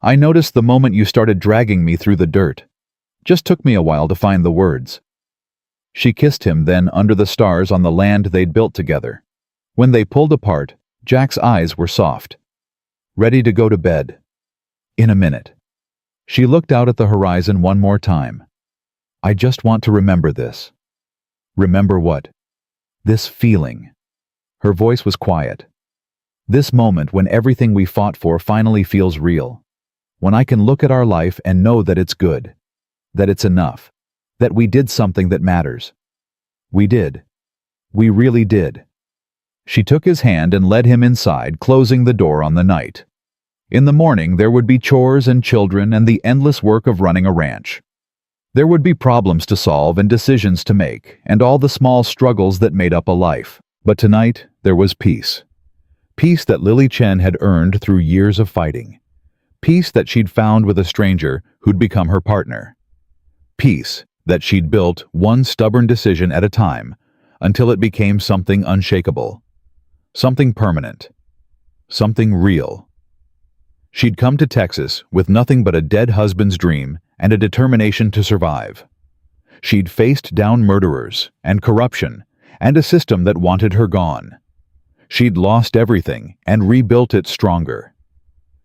Speaker 1: "I noticed the moment you started dragging me through the dirt. Just took me a while to find the words." She kissed him then, under the stars on the land they'd built together. When they pulled apart, Jack's eyes were soft. "Ready to go to bed?" "In a minute." She looked out at the horizon one more time. "I just want to remember this." "Remember what?" "This feeling." Her voice was quiet. "This moment when everything we fought for finally feels real. When I can look at our life and know that it's good. That it's enough. That we did something that matters. We did. We really did." She took his hand and led him inside, closing the door on the night. In the morning there would be chores and children and the endless work of running a ranch. There would be problems to solve and decisions to make, and all the small struggles that made up a life. But tonight there was peace. Peace that Lily Chen had earned through years of fighting. Peace that she'd found with a stranger who'd become her partner. Peace that she'd built one stubborn decision at a time until it became something unshakable. Something permanent. Something real. She'd come to Texas with nothing but a dead husband's dream and a determination to survive. She'd faced down murderers and corruption and a system that wanted her gone. She'd lost everything and rebuilt it stronger.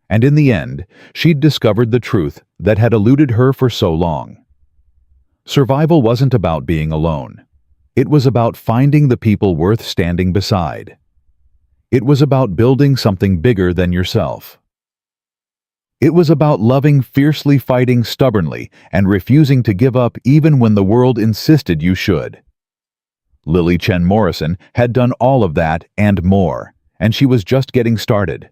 Speaker 1: And in the end, she'd discovered the truth that had eluded her for so long. Survival wasn't about being alone. It was about finding the people worth standing beside. It was about building something bigger than yourself. It was about loving fiercely, fighting stubbornly, and refusing to give up even when the world insisted you should. Lily Chen Morrison had done all of that and more, and she was just getting started.